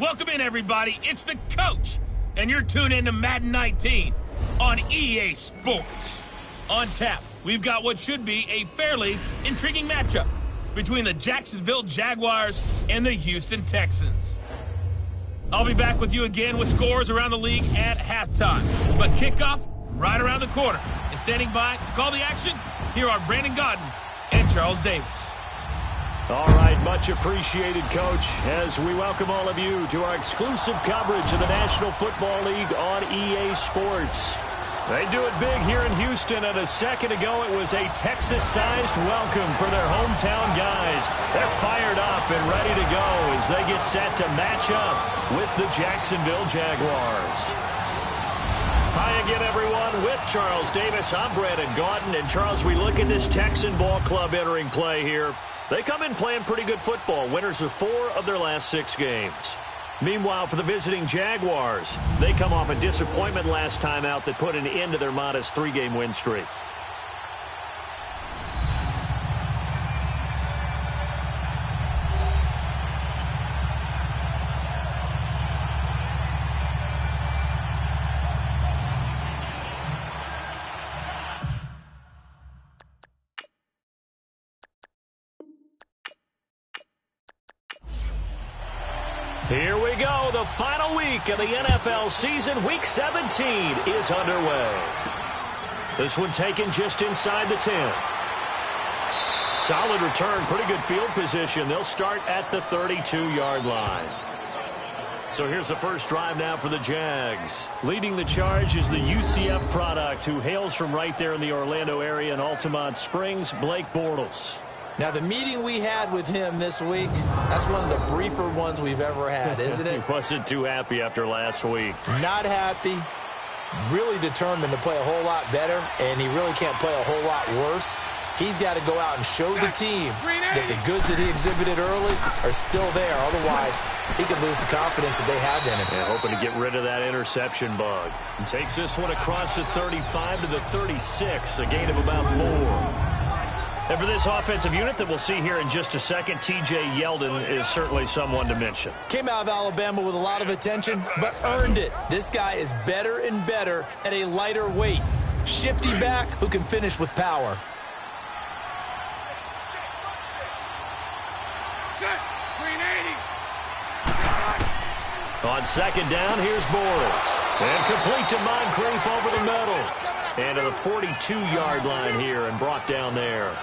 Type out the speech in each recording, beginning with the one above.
Welcome in, everybody. It's the coach, and you're tuned in to Madden 19 on EA Sports. On tap, we've got what should be a fairly intriguing matchup between the Jacksonville Jaguars and the Houston Texans. I'll be back with you again with scores around the league at halftime. But kickoff right around the corner. And standing by to call the action, here are Brandon Godden and Charles Davis. All right, much appreciated, Coach, as we welcome all of you to our exclusive coverage of the National Football League on EA Sports. They do it big here in Houston, and a second ago it was a Texas-sized welcome for their hometown guys. They're fired up and ready to go as they get set to match up with the Jacksonville Jaguars. Hi again, everyone. With Charles Davis, I'm Brandon Gaudin. And, Charles, we look at this Texan ball club entering play here. They come in playing pretty good football, winners of 4 of their last 6 games. Meanwhile, for the visiting Jaguars, they come off a disappointment last time out that put an end to their modest 3-game win streak. Here we go. The final week of the NFL season. Week 17 is underway. This one taken just inside the 10. Solid return. Pretty good field position. They'll start at the 32-yard line. So here's the first drive now for the Jags. Leading the charge is the UCF product who hails from right there in the Orlando area in Altamont Springs, Blake Bortles. Now, the meeting we had with him this week, that's one of the briefer ones we've ever had, isn't it? He wasn't too happy after last week. Not happy. Really determined to play a whole lot better, and he really can't play a whole lot worse. He's got to go out and show the team that the goods that he exhibited early are still there. Otherwise, he could lose the confidence that they have in him. Yeah, hoping to get rid of that interception bug. And takes this one across the 35 to the 36, a gain of about 4. And for this offensive unit that we'll see here in just a second, T.J. Yeldon is certainly someone to mention. Came out of Alabama with a lot of attention, but earned it. This guy is better and better at a lighter weight. Shifty back who can finish with power. On second down, here's Bortles. And complete to Moncrief over the middle. And to the 42-yard line here and brought down there.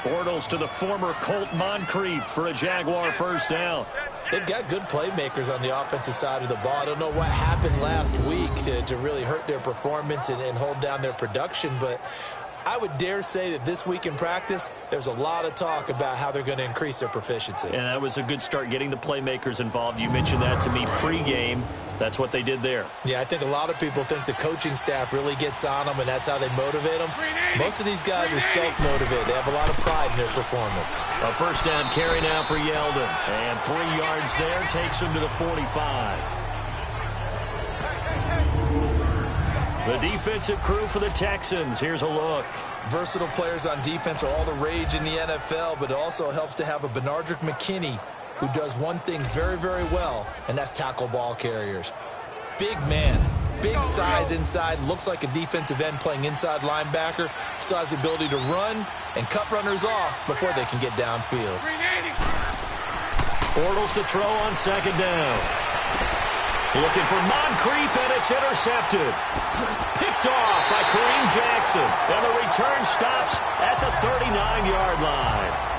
Bortles to the former Colt Moncrief for a Jaguar first down. They've got good playmakers on the offensive side of the ball. I don't know what happened last week to really hurt their performance and hold down their production, but I would dare say that this week in practice, there's a lot of talk about how they're going to increase their proficiency. And that was a good start getting the playmakers involved. You mentioned that to me pregame. That's what they did there. Yeah, I think a lot of people think the coaching staff really gets on them, and that's how they motivate them. Most of these guys are self-motivated. They have a lot of pride in their performance. A first down carry now for Yeldon. And 3 yards there takes him to the 45. The defensive crew for the Texans. Here's a look. Versatile players on defense are all the rage in the NFL, but it also helps to have a Benardrick McKinney who does one thing very, very well, and that's tackle ball carriers. Big man, big size inside, looks like a defensive end playing inside linebacker, still has the ability to run and cut runners off before they can get downfield. Bortles to throw on second down. Looking for Moncrief, and it's intercepted. Picked off by Kareem Jackson, and the return stops at the 39-yard line.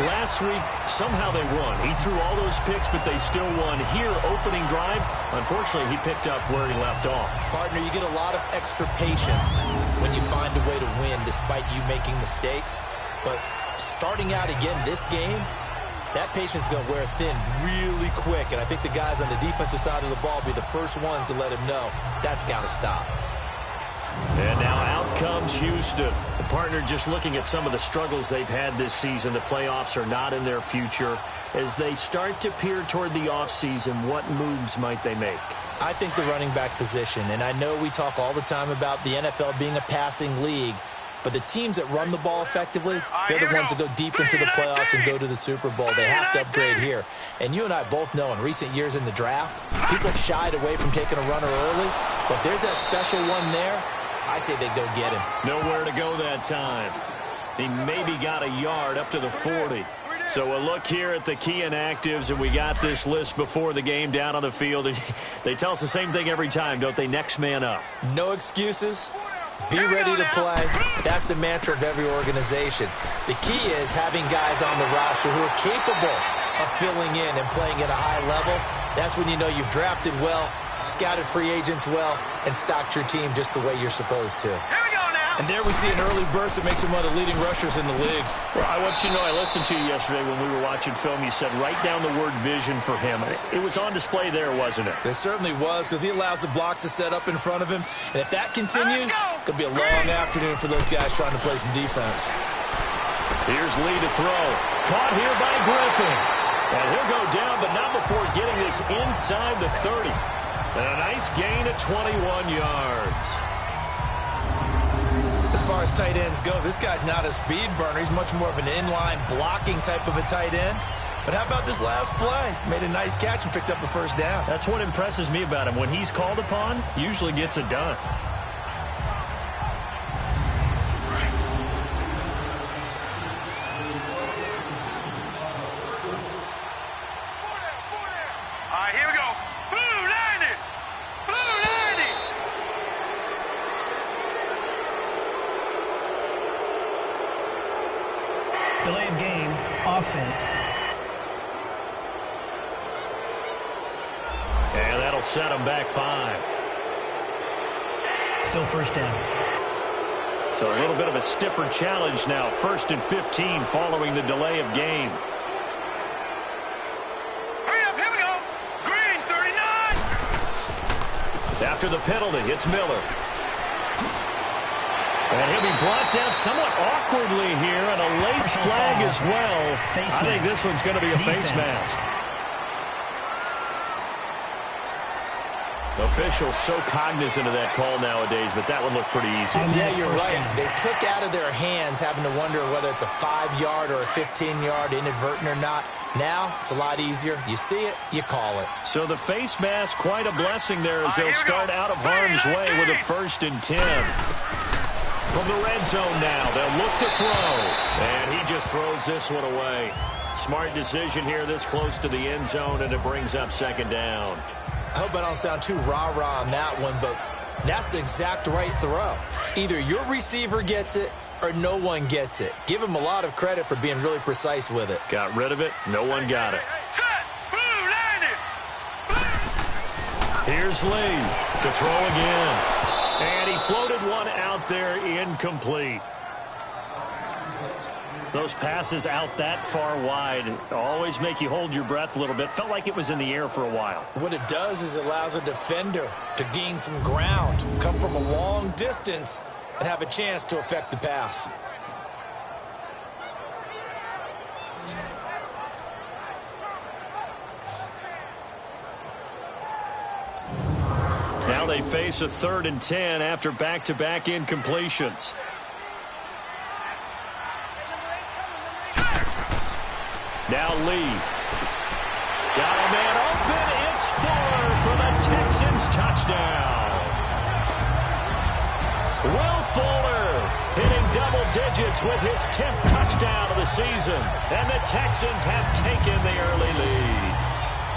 Last week, somehow they won. He threw all those picks, but they still won. Here, opening drive, unfortunately, he picked up where he left off. Partner, you get a lot of extra patience when you find a way to win despite you making mistakes. But starting out again this game, that patience is going to wear thin really quick. And I think the guys on the defensive side of the ball will be the first ones to let him know that's got to stop. And now out comes Houston. The partner just looking at some of the struggles they've had this season. The playoffs are not in their future. As they start to peer toward the offseason, what moves might they make? I think the running back position, and I know we talk all the time about the NFL being a passing league, But the teams that run the ball effectively, they're the ones that go deep into the playoffs and go to the Super Bowl. They have to upgrade here. And you and I both know in recent years in the draft, people have shied away from taking a runner early. But there's that special one there. I say they go get him. Nowhere to go that time. He maybe got a yard up to the 40. So a look here at the key inactives, and we got this list before the game down on the field. They tell us the same thing every time, don't they? Next man up. No excuses. Be ready to play. That's the mantra of every organization. The key is having guys on the roster who are capable of filling in and playing at a high level. That's when you know you've drafted well, scouted free agents well, and stocked your team just the way you're supposed to. And there we see an early burst that makes him one of the leading rushers in the league. Well, I want you to know, I listened to you yesterday when we were watching film. You said write down the word vision for him. It was on display there, wasn't it? It certainly was, because he allows the blocks to set up in front of him. And if that continues, it could be a long afternoon for those guys trying to play some defense. Here's Lee to throw. Caught here by Griffin. And he'll go down, but not before getting this inside the 30. And a nice gain of 21 yards. As far as tight ends go, this guy's not a speed burner. He's much more of an inline blocking type of a tight end. But how about this last play? Made a nice catch and picked up a first down. That's what impresses me about him. When he's called upon, usually gets it done. Delay of game, offense. And that'll set him back 5. Still first down. So a little bit of a stiffer challenge now. 1st and 15 following the delay of game. Hurry up, here we go. Green, 39. After the penalty, it's Miller. And he'll be brought down somewhat awkwardly here, and a late flag as well. I think this one's going to be a face mask. Officials so cognizant of that call nowadays, but that would look pretty easy. Yeah, you're right. They took out of their hands having to wonder whether it's a 5-yard or a 15-yard, inadvertent or not. Now, it's a lot easier. You see it, you call it. So the face mask, quite a blessing there as they'll start out of harm's way with a 1st and 10. From the red zone now, they'll look to throw. And he just throws this one away. Smart decision here this close to the end zone, and it brings up 2nd down. I hope I don't sound too rah-rah on that one, but that's the exact right throw. Either your receiver gets it or no one gets it. Give him a lot of credit for being really precise with it. Got rid of it. No one got it. Here's Lee to throw again. And he floated one out there incomplete. Those passes out that far wide always make you hold your breath a little bit. Felt like it was in the air for a while. What it does is it allows a defender to gain some ground, come from a long distance, and have a chance to affect the pass. Now they face a 3rd and 10 after back-to-back incompletions. Now Lee. Got a man open. It's Fuller for the Texans touchdown. Will Fuller hitting double digits with his 10th touchdown of the season. And the Texans have taken the early lead.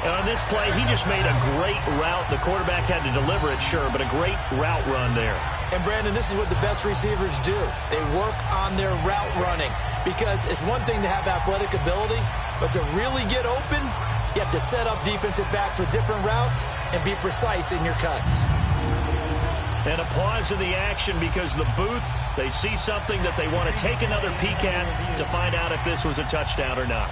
And on this play, he just made a great route. The quarterback had to deliver it, sure, but a great route run there. And, Brandon, this is what the best receivers do. They work on their route running because it's one thing to have athletic ability, but to really get open, you have to set up defensive backs with different routes and be precise in your cuts. And a pause in the action because the booth, they see something that they want to take another peek at to find out if this was a touchdown or not.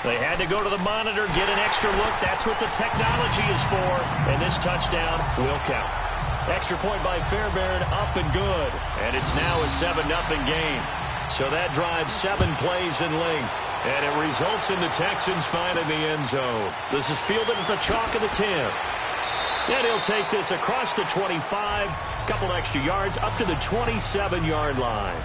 They had to go to the monitor, get an extra look. That's what the technology is for. And this touchdown will count. Extra point by Fairbairn, up and good. And it's now a 7-0 game. So that drives 7 plays in length. And it results in the Texans finding the end zone. This is fielded at the chalk of the 10. And he'll take this across the 25, couple extra yards, up to the 27-yard line.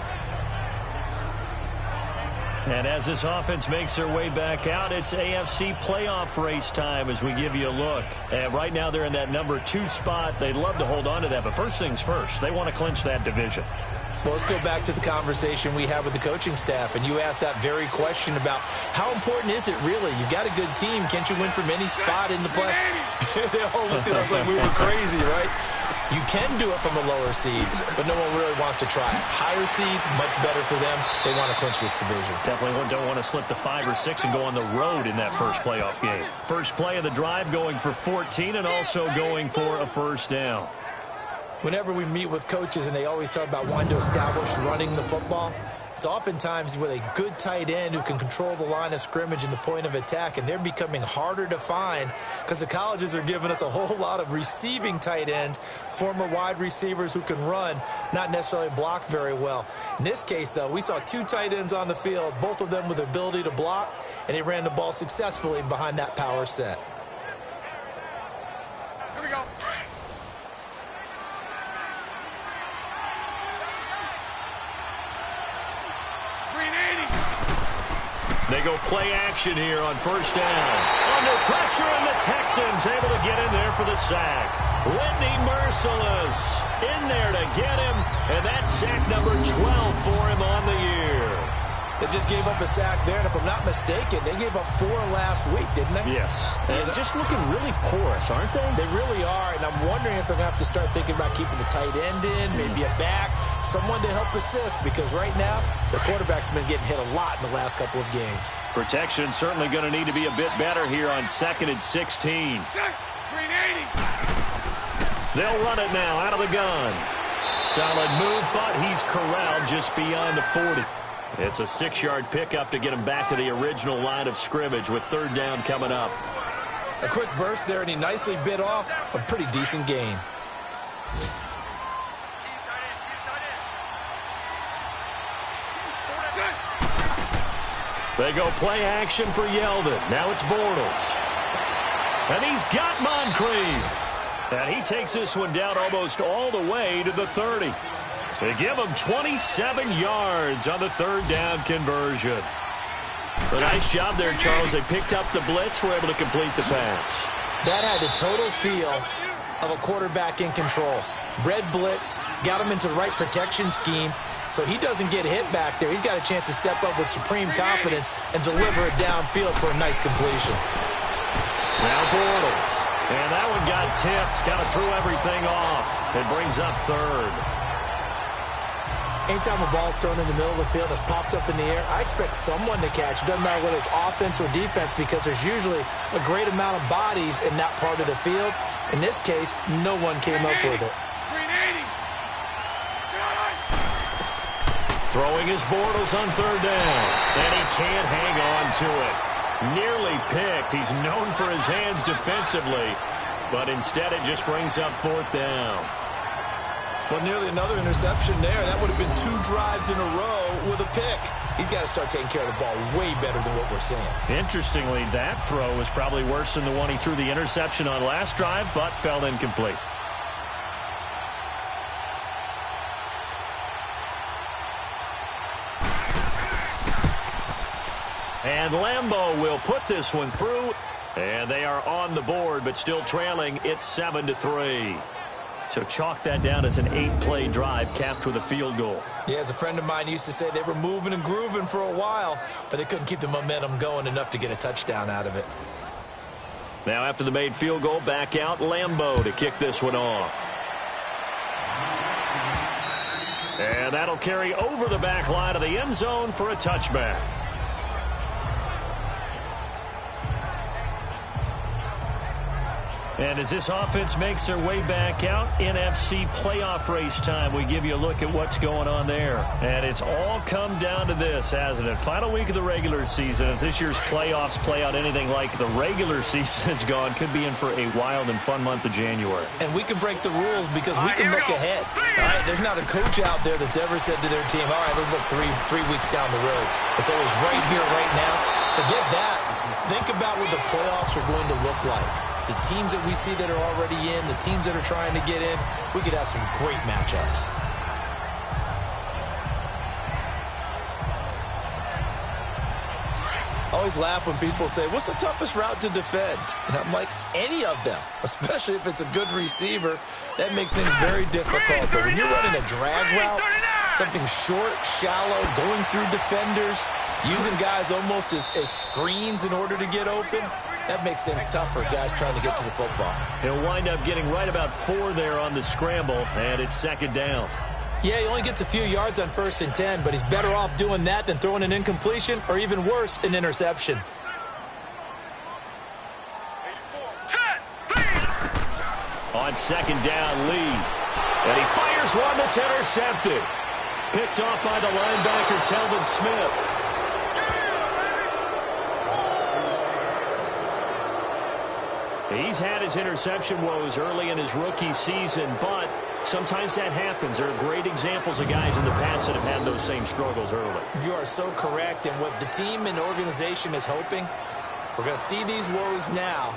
And as this offense makes their way back out, it's AFC playoff race time as we give you a look. And right now they're in that number 2 spot. They'd love to hold on to that, but first things first, they want to clinch that division. Well, let's go back to the conversation we had with the coaching staff, and you asked that very question about how important is it really? You've got a good team. Can't you win from any spot in the play? They all looked at us like we were crazy, right? You can do it from a lower seed, but no one really wants to try it. Higher seed, much better for them. They want to clinch this division. Definitely don't want to slip to 5 or 6 and go on the road in that first playoff game. First play of the drive going for 14 and also going for a first down. Whenever we meet with coaches and they always talk about wanting to establish running the football, it's oftentimes with a good tight end who can control the line of scrimmage and the point of attack, and they're becoming harder to find because the colleges are giving us a whole lot of receiving tight ends, former wide receivers who can run, not necessarily block very well. In this case, though, we saw 2 tight ends on the field, both of them with the ability to block, and they ran the ball successfully behind that power set. Here we go. They go play action here on first down. Under pressure, and the Texans able to get in there for the sack. Whitney Merciless in there to get him, and that's sack number 12 for him on the year. They just gave up a sack there, and if I'm not mistaken, they gave up 4 last week, didn't they? Yes. And just looking really porous, aren't they? They really are, and I'm wondering if they're going to have to start thinking about keeping the tight end in, maybe a back, someone to help assist, because right now, the quarterback's been getting hit a lot in the last couple of games. Protection certainly going to need to be a bit better here on 2nd and 16. Green 80. They'll run it now out of the gun. Solid move, but he's corralled just beyond the 40. It's a 6-yard pickup to get him back to the original line of scrimmage with 3rd down coming up. A quick burst there, and he nicely bit off a pretty decent gain. They go play action for Yeldon. Now it's Bortles. And he's got Moncrief. And he takes this one down almost all the way to the 30. They give him 27 yards on the 3rd down conversion. A nice job there, Charles. They picked up the blitz, were able to complete the pass. That had the total feel of a quarterback in control. Red blitz, got him into the right protection scheme, so he doesn't get hit back there. He's got a chance to step up with supreme confidence and deliver it downfield for a nice completion. Now Bortles. And that one got tipped, kind of threw everything off. It brings up 3rd. Anytime a ball's thrown in the middle of the field, it's popped up in the air, I expect someone to catch. It doesn't matter whether it's offense or defense, because there's usually a great amount of bodies in that part of the field. In this case, no one came up with it. Green 80. Throwing his Bortles on 3rd down. And he can't hang on to it. Nearly picked. He's known for his hands defensively, but instead it just brings up 4th down. Well, nearly another interception there. That would have been 2 drives in a row with a pick. He's got to start taking care of the ball way better than what we're seeing. Interestingly, that throw was probably worse than the one he threw the interception on last drive, but fell incomplete. And Lambeau will put this one through, and they are on the board, but still trailing. It's 7-3. So chalk that down as an 8-play drive capped with a field goal. Yeah, as a friend of mine used to say, they were moving and grooving for a while, but they couldn't keep the momentum going enough to get a touchdown out of it. Now after the made field goal, back out Lambeau to kick this one off. And that'll carry over the back line of the end zone for a touchback. And as this offense makes their way back out, NFC playoff race time, we give you a look at what's going on there. And it's all come down to this, hasn't it? Final week of the regular season, as this year's playoffs play out anything like the regular season has gone, could be in for a wild and fun month of January. And we can break the rules because we can look ahead. All right, there's not a coach out there that's ever said to their team, all right, let's look three weeks down the road. It's always right here, right now. Forget that. Think about what the playoffs are going to look like. The teams that we see that are already in, the teams that are trying to get in, we could have some great matchups. I always laugh when people say, what's the toughest route to defend? And I'm like, any of them, especially if it's a good receiver. That makes things very difficult. But when you're running a drag route, something short, shallow, going through defenders, using guys almost as screens in order to get open, that makes things tough for guys trying to get to the football. He'll wind up getting right about 4 there on the scramble, and it's second down. Yeah, he only gets a few yards on 1st and 10, but he's better off doing that than throwing an incompletion or even worse, an interception. On second down, Lee. And he fires one that's intercepted. Picked off by the linebacker, Telvin Smith. He's had his interception woes early in his rookie season, but sometimes that happens. There are great examples of guys in the past that have had those same struggles early. You are so correct, and what the team and organization is hoping, we're going to see these woes now,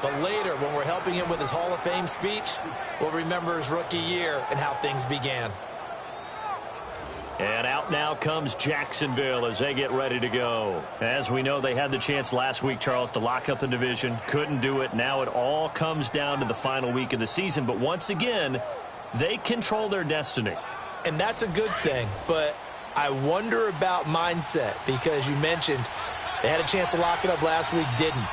but later when we're helping him with his Hall of Fame speech, we'll remember his rookie year and how things began. And out now comes Jacksonville as they get ready to go. As we know, they had the chance last week, Charles, to lock up the division. Couldn't do it. Now it all comes down to the final week of the season. But once again, they control their destiny. And that's a good thing. But I wonder about mindset because you mentioned they had a chance to lock it up last week, didn't.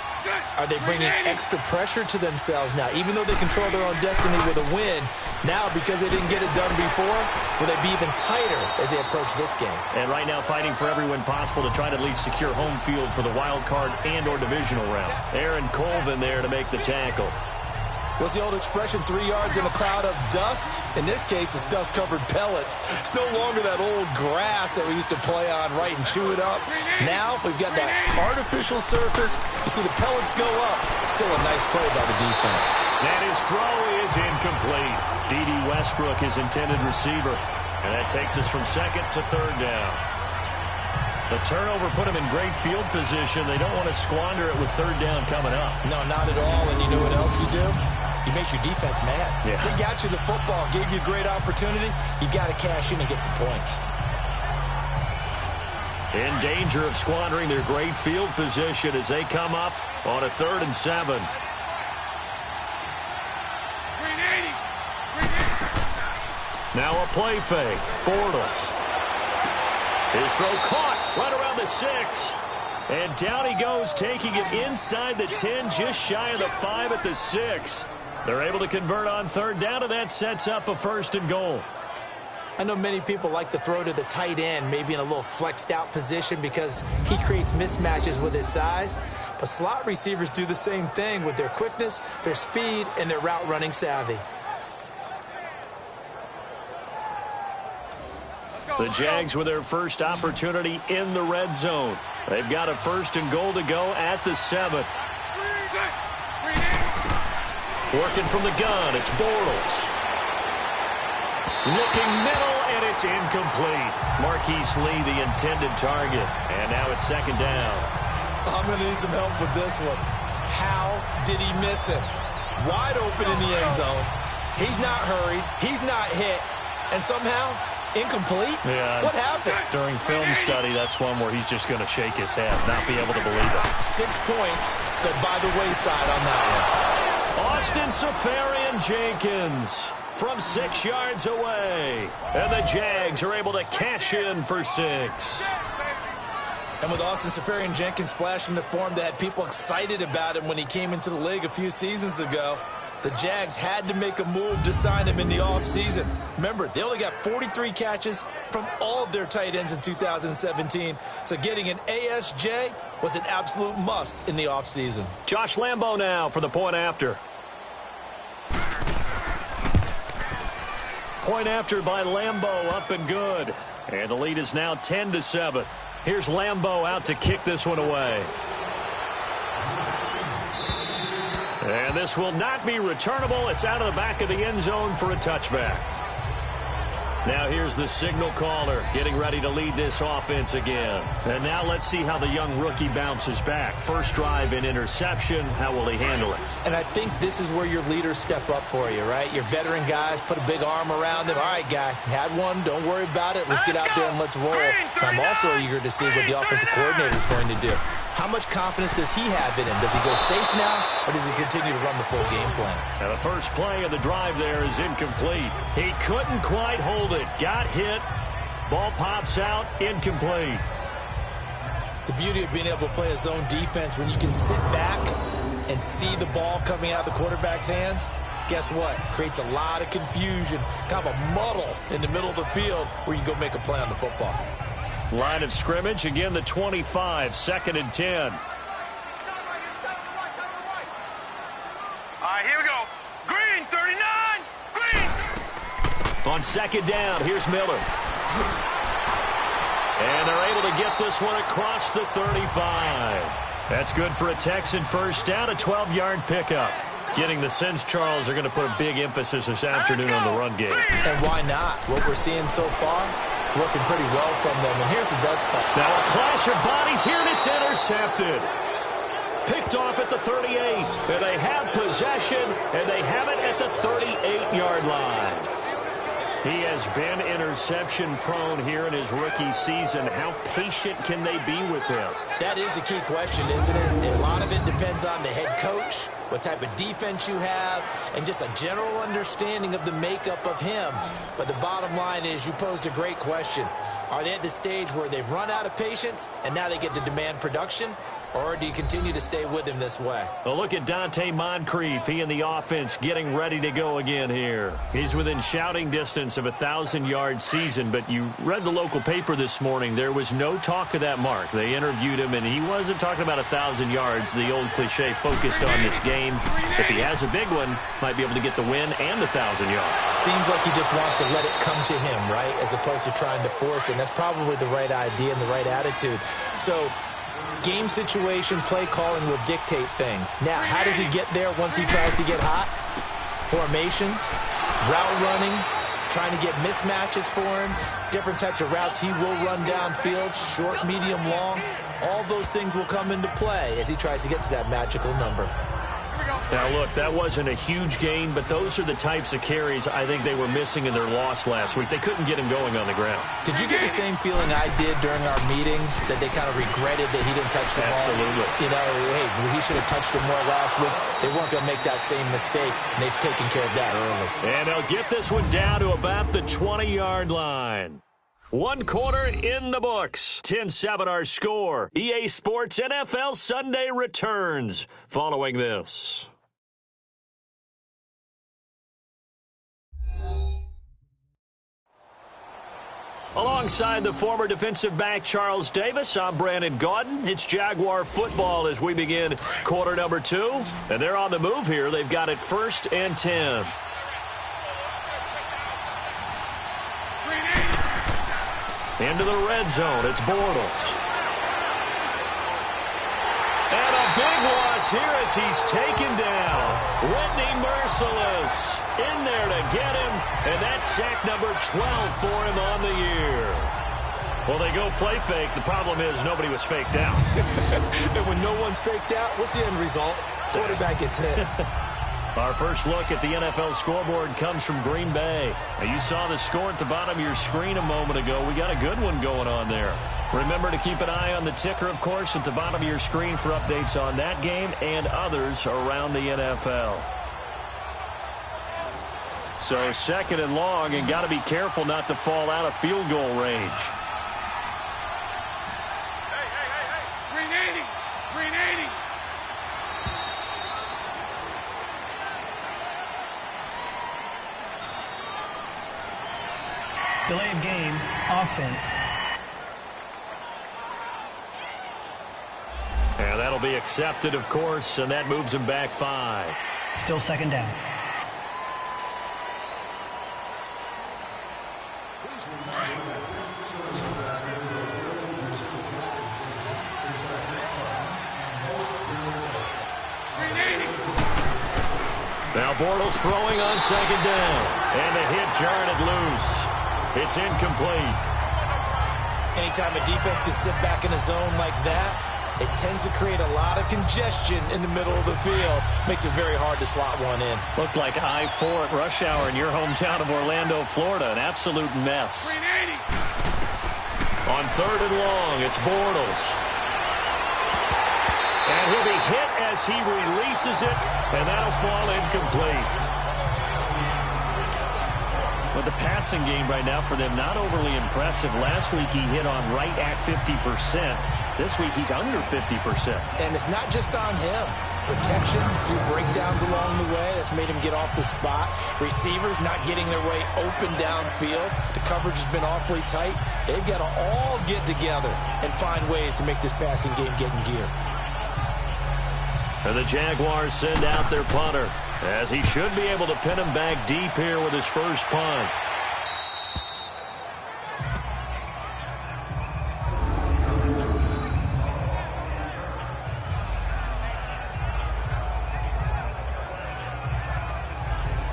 Are they bringing extra pressure to themselves now? Even though they control their own destiny with a win, now because they didn't get it done before, will they be even tighter as they approach this game? And right now fighting for every win possible to try to at least secure home field for the wild card and or divisional round. Aaron Colvin there to make the tackle. What's the old expression, 3 yards in a cloud of dust? In this case, it's dust-covered pellets. It's no longer that old grass that we used to play on, right, and chew it up. Now we've got that artificial surface. You see the pellets go up. Still a nice play by the defense. And his throw is incomplete. D.D. Westbrook, his intended receiver. And that takes us from second to third down. The turnover put him in great field position. They don't want to squander it with third down coming up. No, not at all. And you know what else you do? You make your defense mad. Yeah. They got you the football, gave you a great opportunity. You got to cash in and get some points. In danger of squandering their great field position as they come up on a 3rd and 7. Now a play fake. Bortles. His throw caught right around the 6. And down he goes, taking it inside the 10, just shy of the 5 at the 6. They're able to convert on third down, and that sets up a 1st and goal. I know many people like to throw to the tight end, maybe in a little flexed out position because he creates mismatches with his size. But slot receivers do the same thing with their quickness, their speed, and their route running savvy. The Jags with their first opportunity in the red zone. They've got a 1st and goal to go at the 7. Working from the gun, it's Bortles. Looking middle, and it's incomplete. Marquise Lee, the intended target. And now it's 2nd down. I'm going to need some help with this one. How did he miss him? Wide open in the end zone. He's not hurried. He's not hit. And somehow, incomplete? Yeah. What happened? During film study, that's one where he's just going to shake his head, not be able to believe it. 6 points go by the wayside on that one. Austin Safarian-Jenkins from 6 yards away. And the Jags are able to cash in for 6. And with Austin Safarian-Jenkins flashing the form that had people excited about him when he came into the league a few seasons ago, the Jags had to make a move to sign him in the offseason. Remember, they only got 43 catches from all of their tight ends in 2017. So getting an ASJ was an absolute must in the offseason. Josh Lambo now for the point after. point after by Lambeau, up and good. And the lead is now 10-7. Here's Lambeau out to kick this one away. And this will not be returnable. It's out of the back of the end zone for a touchback. Now here's the signal caller getting ready to lead this offense again. And now let's see how the young rookie bounces back. First drive in interception. How will he handle it? And I think this is where your leaders step up for you, right? Your veteran guys put a big arm around him. All right, guy, had one. Don't worry about it. Let's get out there and let's roll. And I'm also eager to see what the offensive coordinator is going to do. How much confidence does he have in him? Does he go safe now, or does he continue to run the full game plan? Now the first play of the drive there is incomplete. He couldn't quite hold it. Got hit. Ball pops out. Incomplete. The beauty of being able to play a zone defense when you can sit back and see the ball coming out of the quarterback's hands, guess what? Creates a lot of confusion, kind of a muddle in the middle of the field where you can go make a play on the football. Line of scrimmage, again the 25, 2nd and 10. All right, here we go. Green, 39, green. On 2nd down, here's Miller. And they're able to get this one across the 35. That's good for a Texan first down, a 12-yard pickup. Getting the sense, Charles, they're going to put a big emphasis this afternoon on the run game. And why not? What we're seeing so far, working pretty well from them. And here's the best part. Now a clash of bodies here, and it's intercepted. Picked off at the 38. And they have possession, and they have it at the 38-yard line. He has been interception-prone here in his rookie season. How patient can they be with him? That is the key question, isn't it? And a lot of it depends on the head coach, what type of defense you have, and just a general understanding of the makeup of him. But the bottom line is you posed a great question. Are they at the stage where they've run out of patience and now they get to demand production? Or do you continue to stay with him this way? Well, look at Dante Moncrief. He and the offense getting ready to go again here. He's within shouting distance of a 1,000-yard season, but you read the local paper this morning. There was no talk of that mark. They interviewed him, and he wasn't talking about 1,000 yards. The old cliche focused on this game. If he has a big one, might be able to get the win and the 1,000 yards. Seems like he just wants to let it come to him, right, as opposed to trying to force it. And that's probably the right idea and the right attitude. So game situation, play calling will dictate things. Now, how does he get there once he tries to get hot? Formations, route running, trying to get mismatches for him, different types of routes he will run downfield, short, medium, long. All those things will come into play as he tries to get to that magical number. Now, look, that wasn't a huge gain, but those are the types of carries I think they were missing in their loss last week. They couldn't get him going on the ground. Did you get the same feeling I did during our meetings, that they kind of regretted that he didn't touch the ball? Absolutely. You know, hey, he should have touched it more last week. They weren't going to make that same mistake, and they've taken care of that early. And they'll get this one down to about the 20-yard line. 1 quarter in the books. 10-7 our score. EA Sports NFL Sunday returns following this. Alongside the former defensive back Charles Davis, I'm Brandon Gaudin. It's Jaguar football as we begin quarter number 2. And they're on the move here. They've got it 1st and 10. Into the red zone. It's Bortles. And a big loss here as he's taken down. Whitney Merciless in there to get him. And that's sack number 12 for him on the year. Well, they go play fake. The problem is nobody was faked out. And when no one's faked out, what's the end result? Quarterback gets hit. Our first look at the NFL scoreboard comes from Green Bay. Now, you saw the score at the bottom of your screen a moment ago. We got a good one going on there. Remember to keep an eye on the ticker, of course, at the bottom of your screen for updates on that game and others around the NFL. So 2nd and long, and got to be careful not to fall out of field goal range. Hey. 380. Delay of game, offense. And that'll be accepted, of course, and that moves him back 5. Still 2nd down. Bortles throwing on second down. And the hit jarred it loose. It's incomplete. Anytime a defense can sit back in a zone like that, it tends to create a lot of congestion in the middle of the field. Makes it very hard to slot one in. Looked like I-4 at rush hour in your hometown of Orlando, Florida. An absolute mess. On third and long, it's Bortles. And he'll be hit as he releases it, and that'll fall incomplete. But the passing game right now for them, not overly impressive. Last week he hit on right at 50%. This week he's under 50%. And it's not just on him. Protection, a few breakdowns along the way. That's made him get off the spot. Receivers not getting their way open downfield. The coverage has been awfully tight. They've got to all get together and find ways to make this passing game get in gear. And the Jaguars send out their punter, as he should be able to pin him back deep here with his first punt.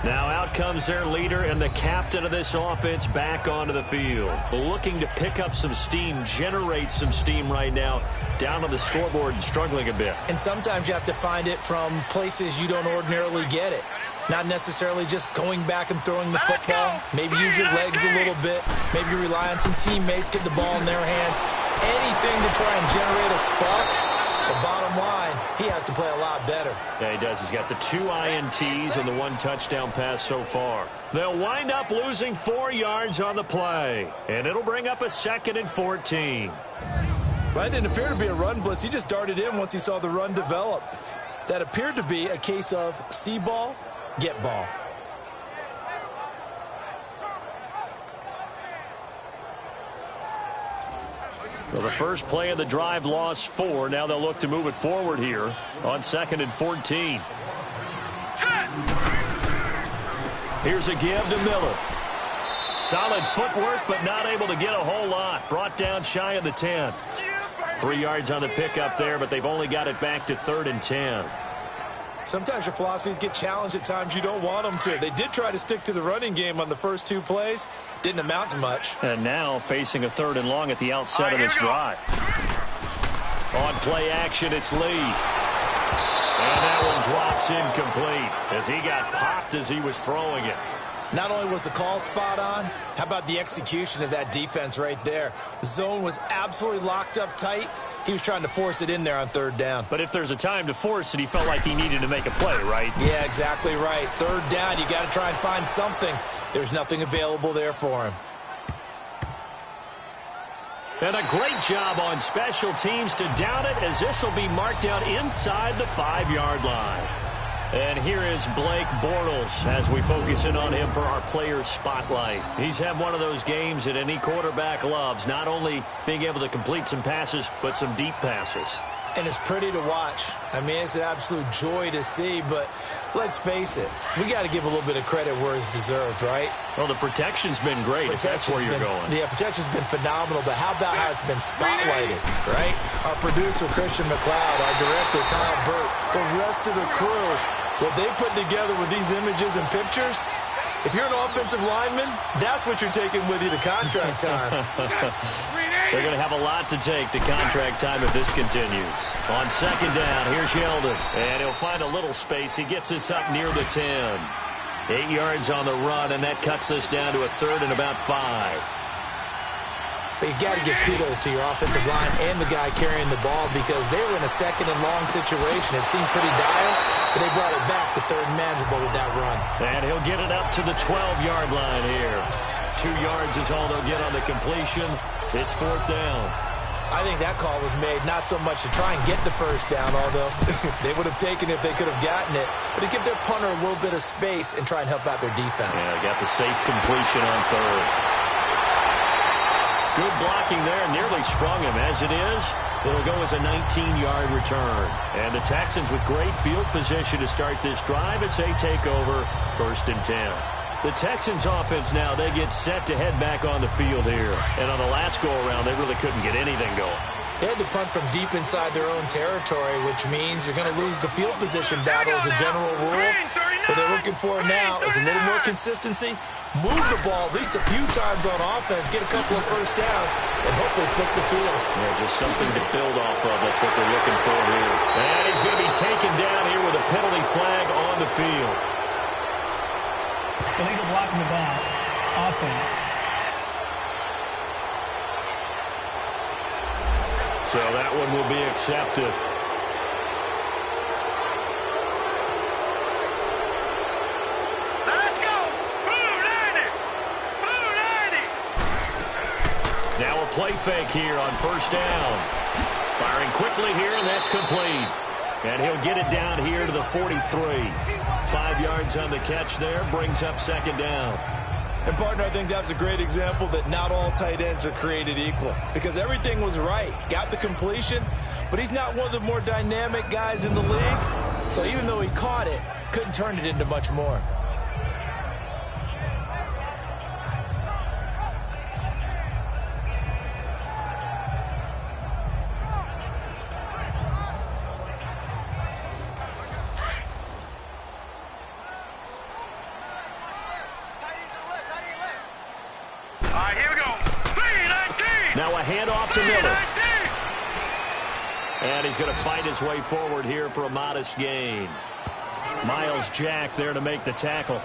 Now out comes their leader and the captain of this offense back onto the field. Looking to pick up some steam, generate some steam right now. Down on the scoreboard and struggling a bit. And sometimes you have to find it from places you don't ordinarily get it. Not necessarily just going back and throwing the football. Maybe use your legs a little bit. Maybe rely on some teammates, get the ball in their hands. Anything to try and generate a spark. The bottom line, he has to play a lot better. Yeah, he does. He's got the 2 INTs and the 1 touchdown pass so far. They'll wind up losing 4 yards on the play. And it'll bring up a 2nd and 14. Well, that didn't appear to be a run blitz. He just darted in once he saw the run develop. That appeared to be a case of see ball, get ball. Well, the first play of the drive lost 4. Now they'll look to move it forward here on 2nd and 14. Here's a give to Miller. Solid footwork, but not able to get a whole lot. Brought down shy of the 10. 3 yards on the pickup there, but they've only got it back to 3rd and 10. Sometimes your philosophies get challenged at times you don't want them to. They did try to stick to the running game on the first 2 plays. Didn't amount to much. And now facing a 3rd and long at the outset of this drive. On play action, it's Lee. And that one drops incomplete as he got popped as he was throwing it. Not only was the call spot on, how about the execution of that defense right there? The zone was absolutely locked up tight. He was trying to force it in there on 3rd down. But if there's a time to force it, he felt like he needed to make a play, right? Yeah, exactly right. 3rd down, you got to try and find something. There's nothing available there for him. And a great job on special teams to down it, as this will be marked out inside the 5-yard line. And here is Blake Bortles as we focus in on him for our player spotlight. He's had one of those games that any quarterback loves, not only being able to complete some passes, but some deep passes. And it's pretty to watch. I mean, it's an absolute joy to see, but let's face it, we got to give a little bit of credit where it's deserved, right? Well, the protection's been great, if that's where you're going. Yeah, protection's been phenomenal, but how about how it's been spotlighted, right? Our producer, Christian McLeod, our director, Kyle Burt, the rest of the crew, what they put together with these images and pictures, if you're an offensive lineman, that's what you're taking with you to contract time. They're going to have a lot to take to contract time if this continues. On 2nd down, here's Yeldon. And he'll find a little space. He gets us up near the 10. 8 yards on the run, and that cuts us down to a 3rd and about 5. But you got to give kudos to your offensive line and the guy carrying the ball, because they were in a 2nd and long situation. It seemed pretty dire, but they brought it back to 3rd and manageable with that run. And he'll get it up to the 12-yard line here. 2 yards is all they'll get on the completion. It's 4th down. I think that call was made not so much to try and get the 1st down, although they would have taken it if they could have gotten it, but to give their punter a little bit of space and try and help out their defense. Yeah, got the safe completion on 3rd. Good blocking there, nearly sprung him. As it is, it'll go as a 19-yard return. And the Texans with great field position to start this drive as they take over 1st and 10. The Texans offense now, they get set to head back on the field here. And on the last go-around, they really couldn't get anything going. They had to punt from deep inside their own territory, which means you're going to lose the field position battle as a general rule. What they're looking for now is a little more consistency, move the ball at least a few times on offense, get a couple of first downs, and hopefully flip the field. Yeah, just something to build off of. That's what they're looking for here. And he's going to be taken down here with a penalty flag on the field. Illegal blocking the ball. Offense. So that one will be accepted. Let's go! Blue 90! Blue 90! Now a play fake here on first down. Firing quickly here, and that's complete. And he'll get it down here to the 43. 5 yards on the catch there, brings up second down. And, partner, I think that's a great example that not all tight ends are created equal because everything was right. Got the completion, but he's not one of the more dynamic guys in the league. So even though he caught it, couldn't turn it into much more. Now a handoff to Miller. And he's going to fight his way forward here for a modest gain. Miles Jack there to make the tackle.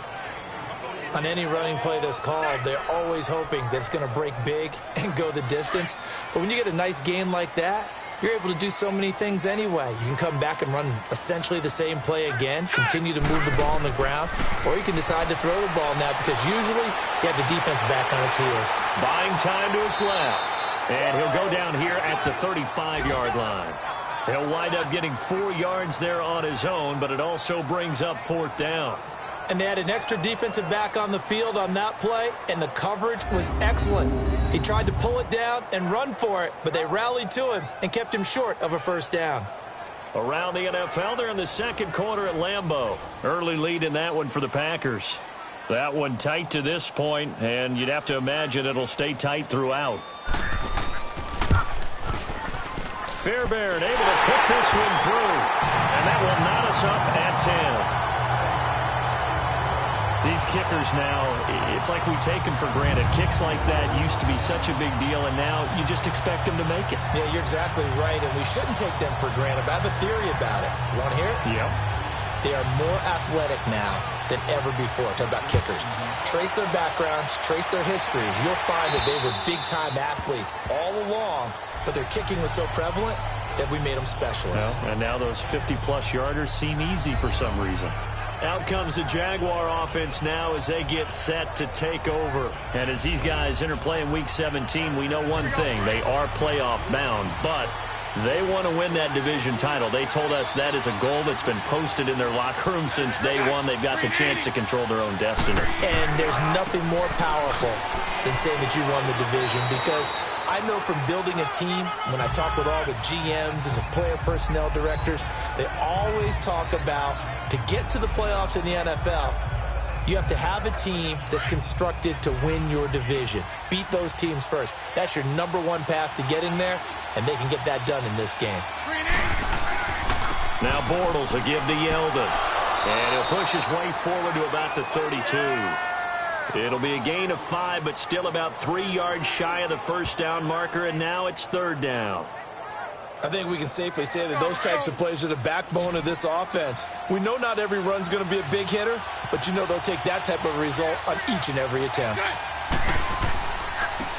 On any running play that's called, they're always hoping that it's going to break big and go the distance. But when you get a nice gain like that, you're able to do so many things anyway. You can come back and run essentially the same play again, continue to move the ball on the ground, or you can decide to throw the ball now because usually you have the defense back on its heels. Buying time to his left. And he'll go down here at the 35-yard line. He'll wind up getting 4 yards there on his own, but it also brings up fourth down. And they had an extra defensive back on the field on that play, and the coverage was excellent. He tried to pull it down and run for it, but they rallied to him and kept him short of a first down. Around the NFL, they're in the second quarter at Lambeau. Early lead in that one for the Packers. That one tight to this point, and you'd have to imagine it'll stay tight throughout. Fairbairn able to put this one through, and that will knot us up at 10. These kickers now, it's like we take them for granted. Kicks like that used to be such a big deal, and now you just expect them to make it. Yeah, you're exactly right, and we shouldn't take them for granted. But I have a theory about it. You want to hear it? Yep. They are more athletic now than ever before. Talk about kickers. Trace their backgrounds, trace their histories. You'll find that they were big-time athletes all along, but their kicking was so prevalent that we made them specialists. Well, and now those 50-plus yarders seem easy for some reason. Out comes the Jaguar offense now as they get set to take over. And as these guys interplay in Week 17, we know one thing. They are playoff bound, but they want to win that division title. They told us that is a goal that's been posted in their locker room since day one. They've got the chance to control their own destiny. And there's nothing more powerful than saying that you won the division, because I know from building a team, when I talk with all the GMs and the player personnel directors, they always talk about to get to the playoffs in the NFL, you have to have a team that's constructed to win your division. Beat those teams first. That's your number one path to getting there, and they can get that done in this game. Now Bortles will give to Yeldon. And he'll push his way forward to about the 32. It'll be a gain of 5, but still about 3 yards shy of the first down marker, and now it's third down. I think we can safely say that those types of plays are the backbone of this offense. We know not every run's going to be a big hitter, but you know they'll take that type of result on each and every attempt.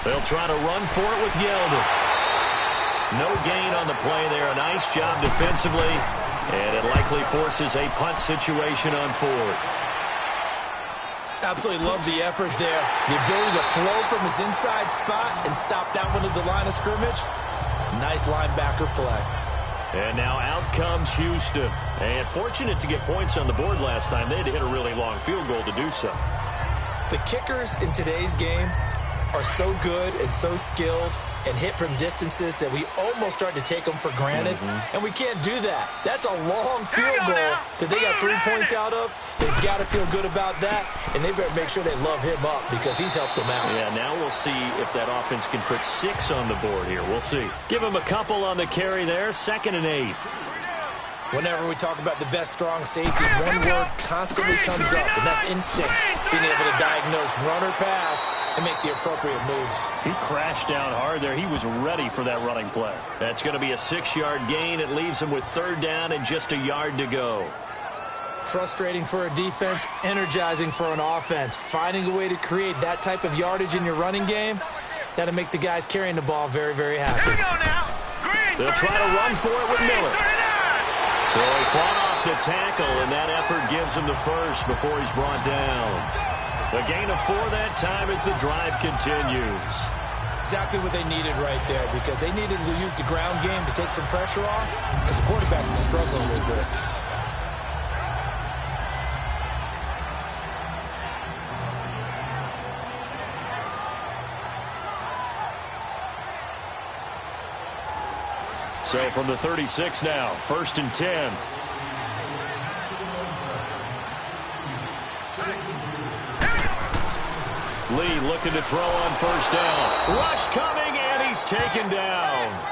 They'll try to run for it with Yeldon. No gain on the play there. A nice job defensively, and it likely forces a punt situation on fourth. Absolutely love the effort there. The ability to flow from his inside spot and stop that one at the line of scrimmage. Nice linebacker play. And now out comes Houston. And fortunate to get points on the board last time. They had to hit a really long field goal to do so. The kickers in today's game are so good and so skilled and hit from distances that we almost start to take them for granted. And we can't do that. That's a long field goal that they got 3 points out of. They've got to feel good about that, and they better make sure they love him up because he's helped them out. Yeah, now we'll see if that offense can put 6 on the board here. We'll see. Give him a couple on the carry there. 2nd and 8. Whenever we talk about the best strong safeties, one word constantly comes up, and that's instincts. Being able to diagnose run or pass and make the appropriate moves. He crashed down hard there. He was ready for that running play. That's going to be a 6-yard gain. It leaves him with 3rd down and just a yard to go. Frustrating for a defense, energizing for an offense. Finding a way to create that type of yardage in your running game, that'll make the guys carrying the ball very, very happy. Here we go now. Green, They'll try to run for it with Miller. So he fought off the tackle, and that effort gives him the first before he's brought down. A gain of 4 that time as the drive continues. Exactly what they needed right there, because they needed to use the ground game to take some pressure off, because the quarterback's been struggling a little bit. So from the 36 now, 1st and 10. Lee looking to throw on 1st down. Rush coming, and he's taken down.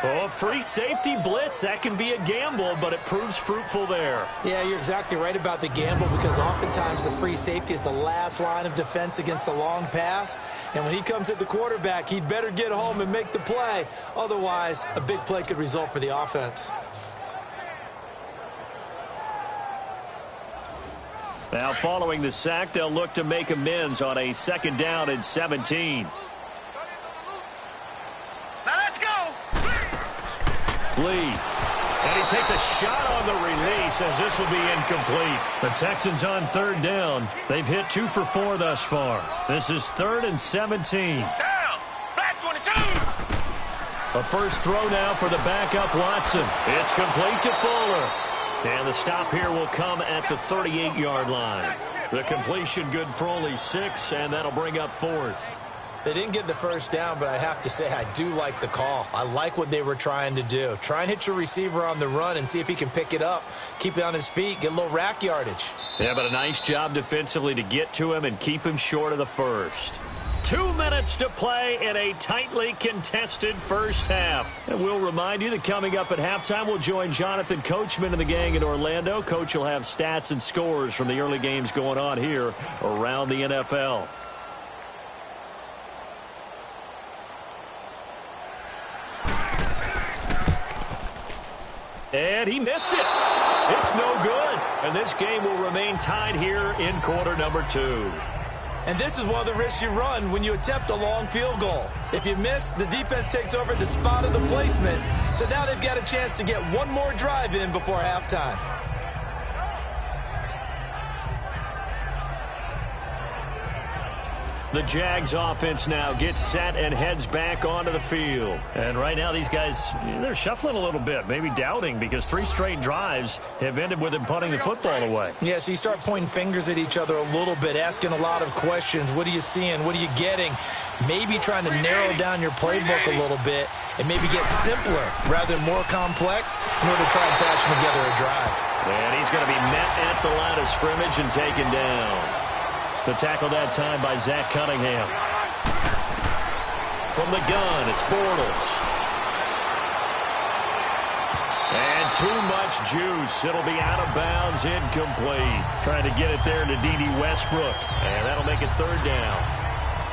Oh, free safety blitz, that can be a gamble, but it proves fruitful there. Yeah, you're exactly right about the gamble, because oftentimes the free safety is the last line of defense against a long pass. And when he comes at the quarterback, he'd better get home and make the play. Otherwise, a big play could result for the offense. Now following the sack, they'll look to make amends on a 2nd down and 17. Now let's go. Lee, and he takes a shot on the release as this will be incomplete. The Texans on 3rd down. They've hit 2 for 4 thus far. This is 3rd and 17. Down. Back 22. A first throw now for the backup Watson. It's complete to Fuller. And the stop here will come at the 38-yard line. The completion good for only 6, and that'll bring up 4th. They didn't get the first down, but I have to say I do like the call. I like what they were trying to do. Try and hit your receiver on the run and see if he can pick it up, keep it on his feet, get a little rack yardage. Yeah, but a nice job defensively to get to him and keep him short of the first. 2 minutes to play in a tightly contested first half. And we'll remind you that coming up at halftime, we'll join Jonathan Coachman and the gang in Orlando. Coach will have stats and scores from the early games going on here around the NFL. And he missed it. It's no good. And this game will remain tied here in quarter number 2. And this is one of the risks you run when you attempt a long field goal. If you miss, the defense takes over at the spot of the placement. So now they've got a chance to get one more drive in before halftime. The Jags offense now gets set and heads back onto the field. And right now these guys, they're shuffling a little bit, maybe doubting, because 3 straight drives have ended with them punting the football away. Yeah, so you start pointing fingers at each other a little bit, asking a lot of questions. What are you seeing? What are you getting? Maybe trying to narrow down your playbook a little bit and maybe get simpler rather than more complex in order to try and fashion together a drive. And he's going to be met at the line of scrimmage and taken down. The tackle that time by Zach Cunningham. From the gun, it's Bortles. And too much juice. It'll be out of bounds, incomplete. Trying to get it there to D.D. Westbrook. And that'll make it 3rd down.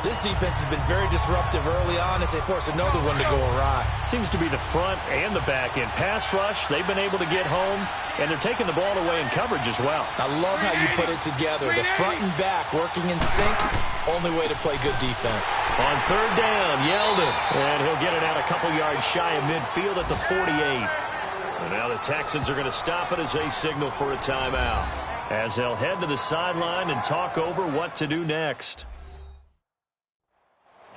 This defense has been very disruptive early on as they force another one to go awry. Seems to be the front and the back end. Pass rush, they've been able to get home, and they're taking the ball away in coverage as well. I love how you put it together. The front and back working in sync, only way to play good defense. On 3rd down, Yeldon. And he'll get it out a couple yards shy of midfield at the 48. And now the Texans are going to stop it as they signal for a timeout, as they'll head to the sideline and talk over what to do next.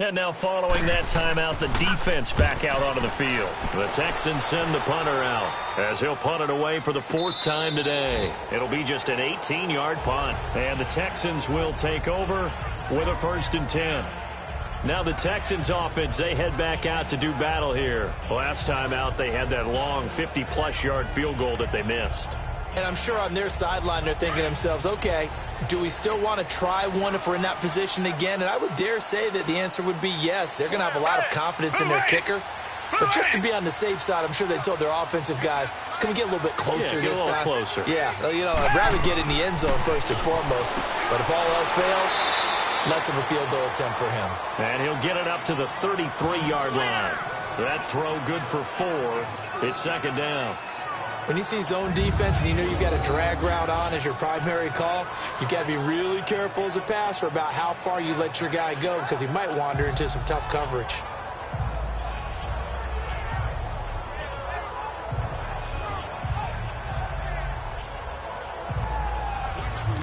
And now following that timeout, the defense back out onto the field. The Texans send the punter out as he'll punt it away for the 4th time today. It'll be just an 18-yard punt. And the Texans will take over with a 1st and 10. Now the Texans offense, they head back out to do battle here. Last time out, they had that long 50-plus yard field goal that they missed. And I'm sure on their sideline they're thinking to themselves, okay, do we still want to try one if we're in that position again? And I would dare say that the answer would be yes. They're going to have a lot of confidence in their kicker. But just to be on the safe side, I'm sure they told their offensive guys, can we get a little bit closer this time? Closer. Yeah, you know, I'd rather get in the end zone first and foremost. But if all else fails, less of a field goal attempt for him. And he'll get it up to the 33-yard line. That throw good for 4. It's second down. When you see zone defense and you know you've got a drag route on as your primary call, you've got to be really careful as a passer about how far you let your guy go because he might wander into some tough coverage.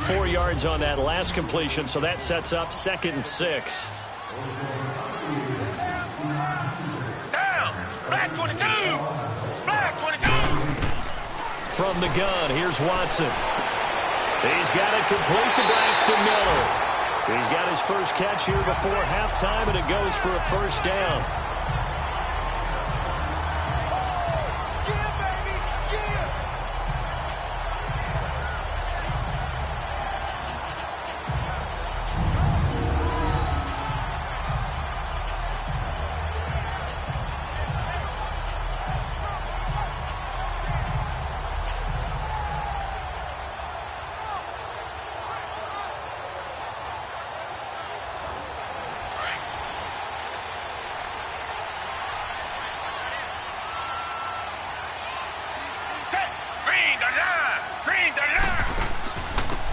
Four yards on that last completion, so that sets up 2nd and 6. Down. Black 22. Black 22. From the gun, here's Watson. He's got it complete to Braxton Miller. He's got his first catch here before halftime, and it goes for a first down.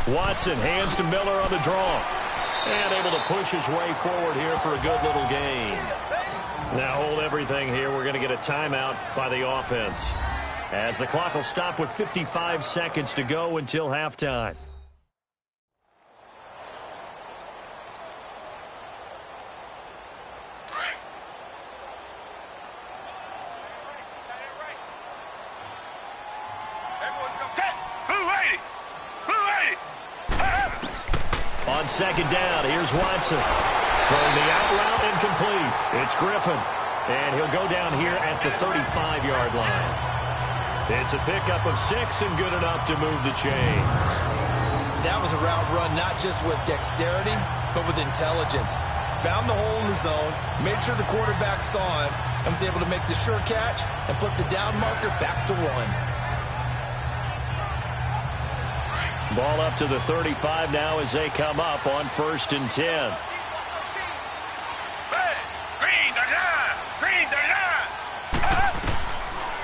Watson hands to Miller on the draw. And able to push his way forward here for a good little gain. Now hold everything here. We're going to get a timeout by the offense, as the clock will stop with 55 seconds to go until halftime. On second down, here's Watson. Throwing the out route incomplete. It's Griffin. And he'll go down here at the 35-yard line. It's a pickup of 6 and good enough to move the chains. That was a route run not just with dexterity, but with intelligence. Found the hole in the zone, made sure the quarterback saw him, and was able to make the sure catch and flip the down marker back to 1. Ball up to the 35 now as they come up on 1st and 10.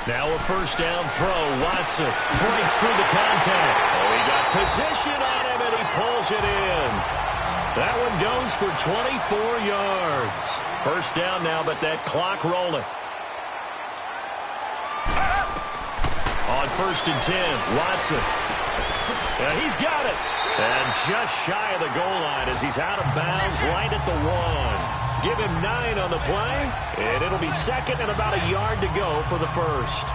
Now a first down throw. Watson breaks through the contact. Oh, he got position on him, and he pulls it in. That one goes for 24 yards. First down now, but that clock rolling. On 1st and 10, Watson. And he's got it. And just shy of the goal line as he's out of bounds right at the 1. Give him 9 on the play, and it'll be second and about a yard to go for the first.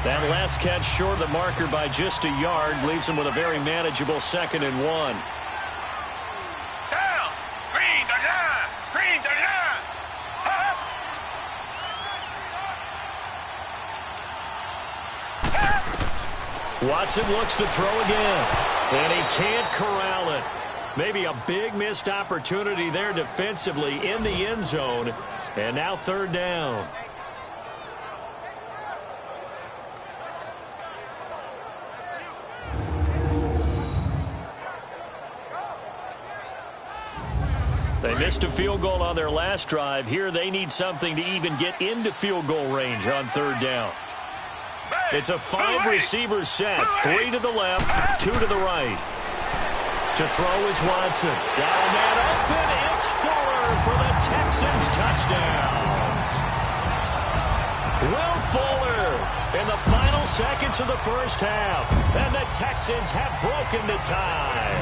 That last catch short of the marker by just a yard leaves him with a very manageable 2nd and 1. Down. Green the line. Green the line. Watson looks to throw again, and he can't corral it. Maybe a big missed opportunity there defensively in the end zone, and now 3rd down. They missed a field goal on their last drive. Here they need something to even get into field goal range on 3rd down. It's a 5-receiver set. 3 to the left, 2 to the right. To throw is Watson. Got a man open. It's Fuller for the Texans touchdown. Will Fuller in the final seconds of the first half. And the Texans have broken the tie.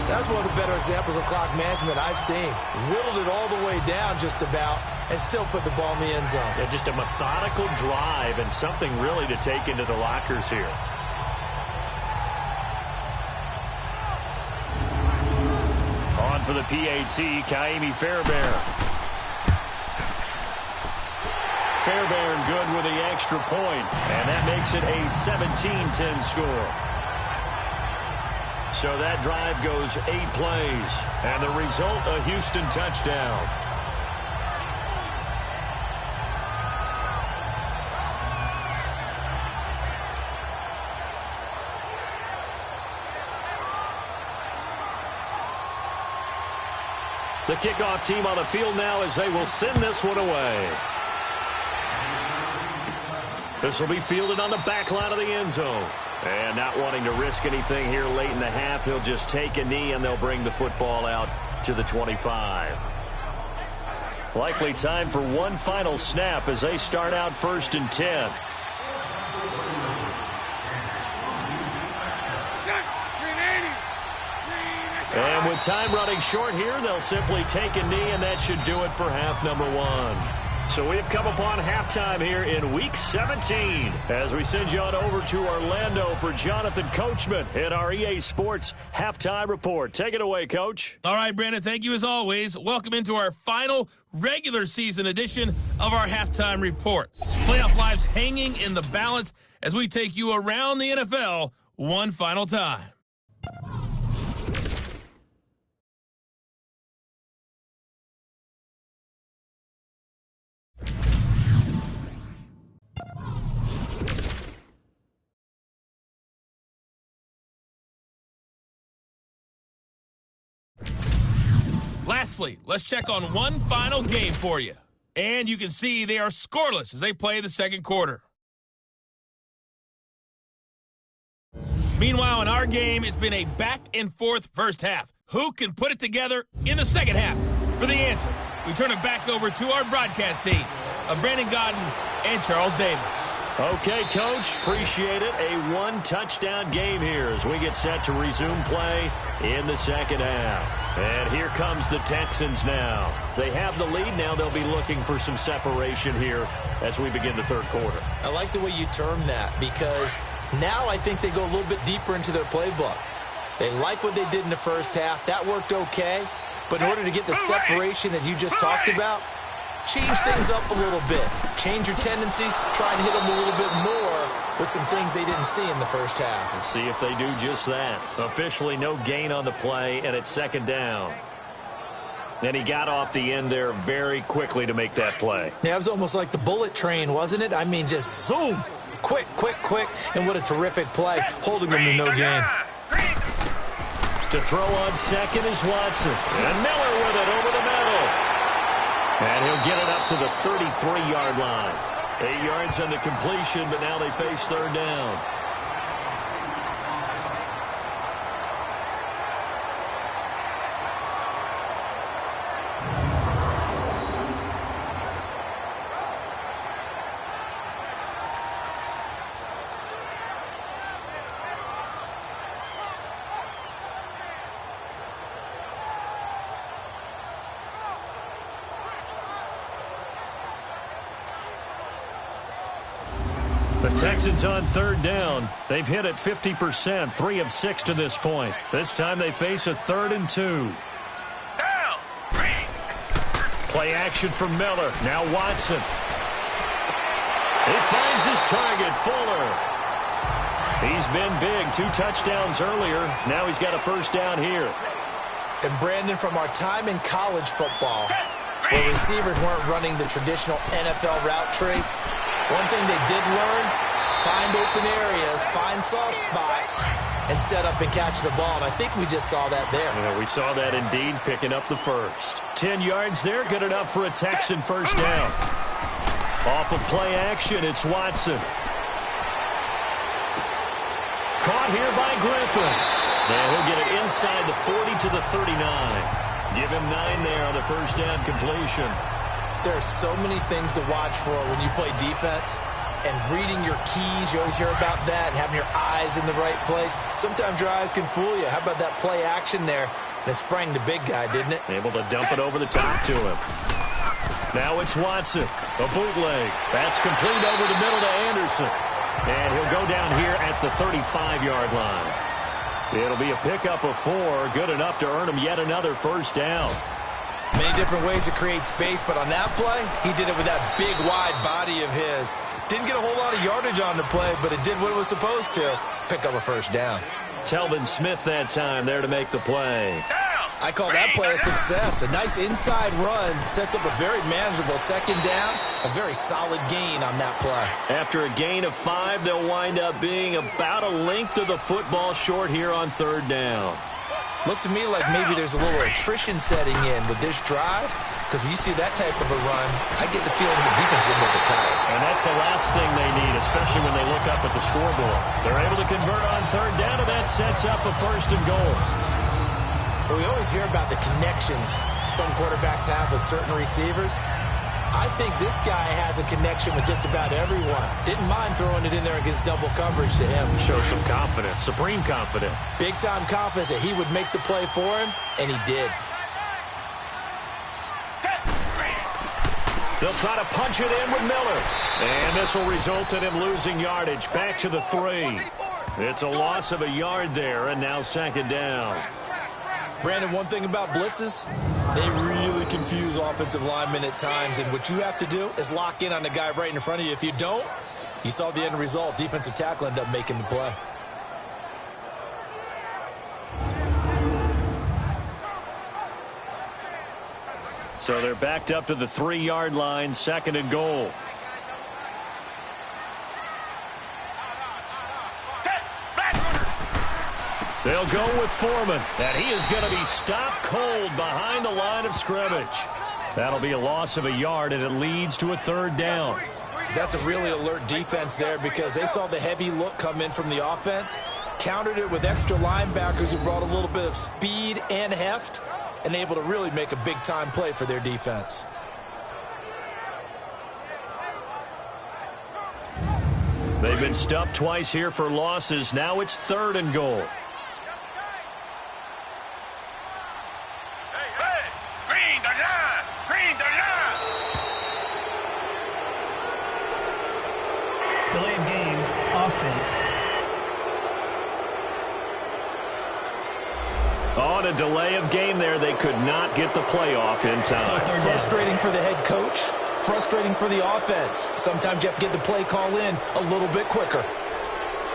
That's one of the better examples of clock management I've seen. Whittled it all the way down just about and still put the ball in the end zone. Yeah, just a methodical drive and something really to take into the lockers here. On for the PAT, Kaimi Fairbairn. Fairbairn good with the extra point, and that makes it a 17-10 score. So that drive goes 8 plays, and the result, a Houston touchdown. the kickoff team on the field now as they will send this one away. This will be fielded on the back line of the end zone. And not wanting to risk anything here late in the half, he'll just take a knee and they'll bring the football out to the 25. Likely time for one final snap as they start out 1st and 10. And with time running short here, they'll simply take a knee, and that should do it for half number 1. So we've come upon halftime here in Week 17 as we send you on over to Orlando for Jonathan Coachman in our EA Sports Halftime Report. Take it away, Coach. All right, Brandon, thank you as always. Welcome into our final regular season edition of our Halftime Report. Playoff lives hanging in the balance as we take you around the NFL one final time. Lastly, let's check on one final game for you. And you can see they are scoreless as they play the second quarter. Meanwhile, in our game, it's been a back-and-forth first half. Who can put it together in the second half? For the answer, we turn it back over to our broadcast team of Brandon Godden and Charles Davis. Okay, Coach, appreciate it. A one-touchdown game here as we get set to resume play in the second half. And here comes the Texans now. They have the lead. Now they'll be looking for some separation here as we begin the third quarter. I like the way you term that because now I think they go a little bit deeper into their playbook. They like what they did in the first half. That worked okay. But in order to get the separation that you just talked about, change things up a little bit. Change your tendencies. Try and hit them a little bit more with some things they didn't see in the first half. Let's see if they do just that. Officially no gain on the play, and it's second down. And he got off the end there very quickly to make that play. Yeah, it was almost like the bullet train, wasn't it? I mean, just zoom. Quick, quick, quick. And what a terrific play. Holding them to no gain. To throw on second is Watson. And Miller with it over the middle. And he'll get it up to the 33-yard line. 8 yards on the completion, but now they face third down. The Texans on third down. They've hit it 50%, 3 of 6 to this point. This time they face a 3rd and 2. Down. Play action from Miller. Now Watson. He finds his target, Fuller. He's been big. 2 touchdowns earlier. Now he's got a first down here. And Brandon, from our time in college football, where receivers weren't running the traditional NFL route tree, one thing they did learn, find open areas, find soft spots, and set up and catch the ball. And I think we just saw that there. Yeah, we saw that indeed, picking up the first. 10 yards there, good enough for a Texan first down. Off of play action, it's Watson. Caught here by Griffin. And he'll get it inside the 40 to the 39. Give him 9 there on the first down completion. There are so many things to watch for when you play defense, and reading your keys, you always hear about that, and having your eyes in the right place. Sometimes your eyes can fool you. How about that play action there? And it sprang the big guy, didn't it? Able to dump it over the top to him. Now it's Watson, a bootleg. That's complete over the middle to Anderson. And he'll go down here at the 35-yard line. It'll be a pickup of 4, good enough to earn him yet another first down. Many different ways to create space, but on that play, he did it with that big, wide body of his. Didn't get a whole lot of yardage on the play, but it did what it was supposed to. Pick up a first down. Telvin Smith that time there to make the play. I call that play a success. A nice inside run sets up a very manageable second down. A very solid gain on that play. After a gain of 5, they'll wind up being about a length of the football short here on third down. Looks to me like maybe there's a little attrition setting in with this drive, because when you see that type of a run, I get the feeling the defense is getting a little bit tired. And that's the last thing they need, especially when they look up at the scoreboard. They're able to convert on third down, and that sets up a 1st and goal. Well, we always hear about the connections some quarterbacks have with certain receivers. I think this guy has a connection with just about everyone. Didn't mind throwing it in there against double coverage to him. Show some confidence, supreme confidence. Big-time confidence that he would make the play for him, and he did. They'll try to punch it in with Miller. And this will result in him losing yardage back to the 3. It's a loss of a yard there, and now 2nd down. Brandon, one thing about blitzes, they really confuse offensive linemen at times, and what you have to do is lock in on the guy right in front of you. If you don't, you saw the end result. Defensive tackle ended up making the play. So they're backed up to the 3-yard line, 2nd and goal. They'll go with Foreman, and he is going to be stopped cold behind the line of scrimmage. That'll be a loss of a yard, and it leads to a 3rd down. That's a really alert defense there because they saw the heavy look come in from the offense, countered it with extra linebackers who brought a little bit of speed and heft, and able to really make a big-time play for their defense. They've been stuffed twice here for losses. Now it's 3rd and goal. Delay of game, offense. On a delay of game there, they could not get the play off in time. Frustrating for the head coach, frustrating for the offense. Sometimes you have to get the play call in a little bit quicker.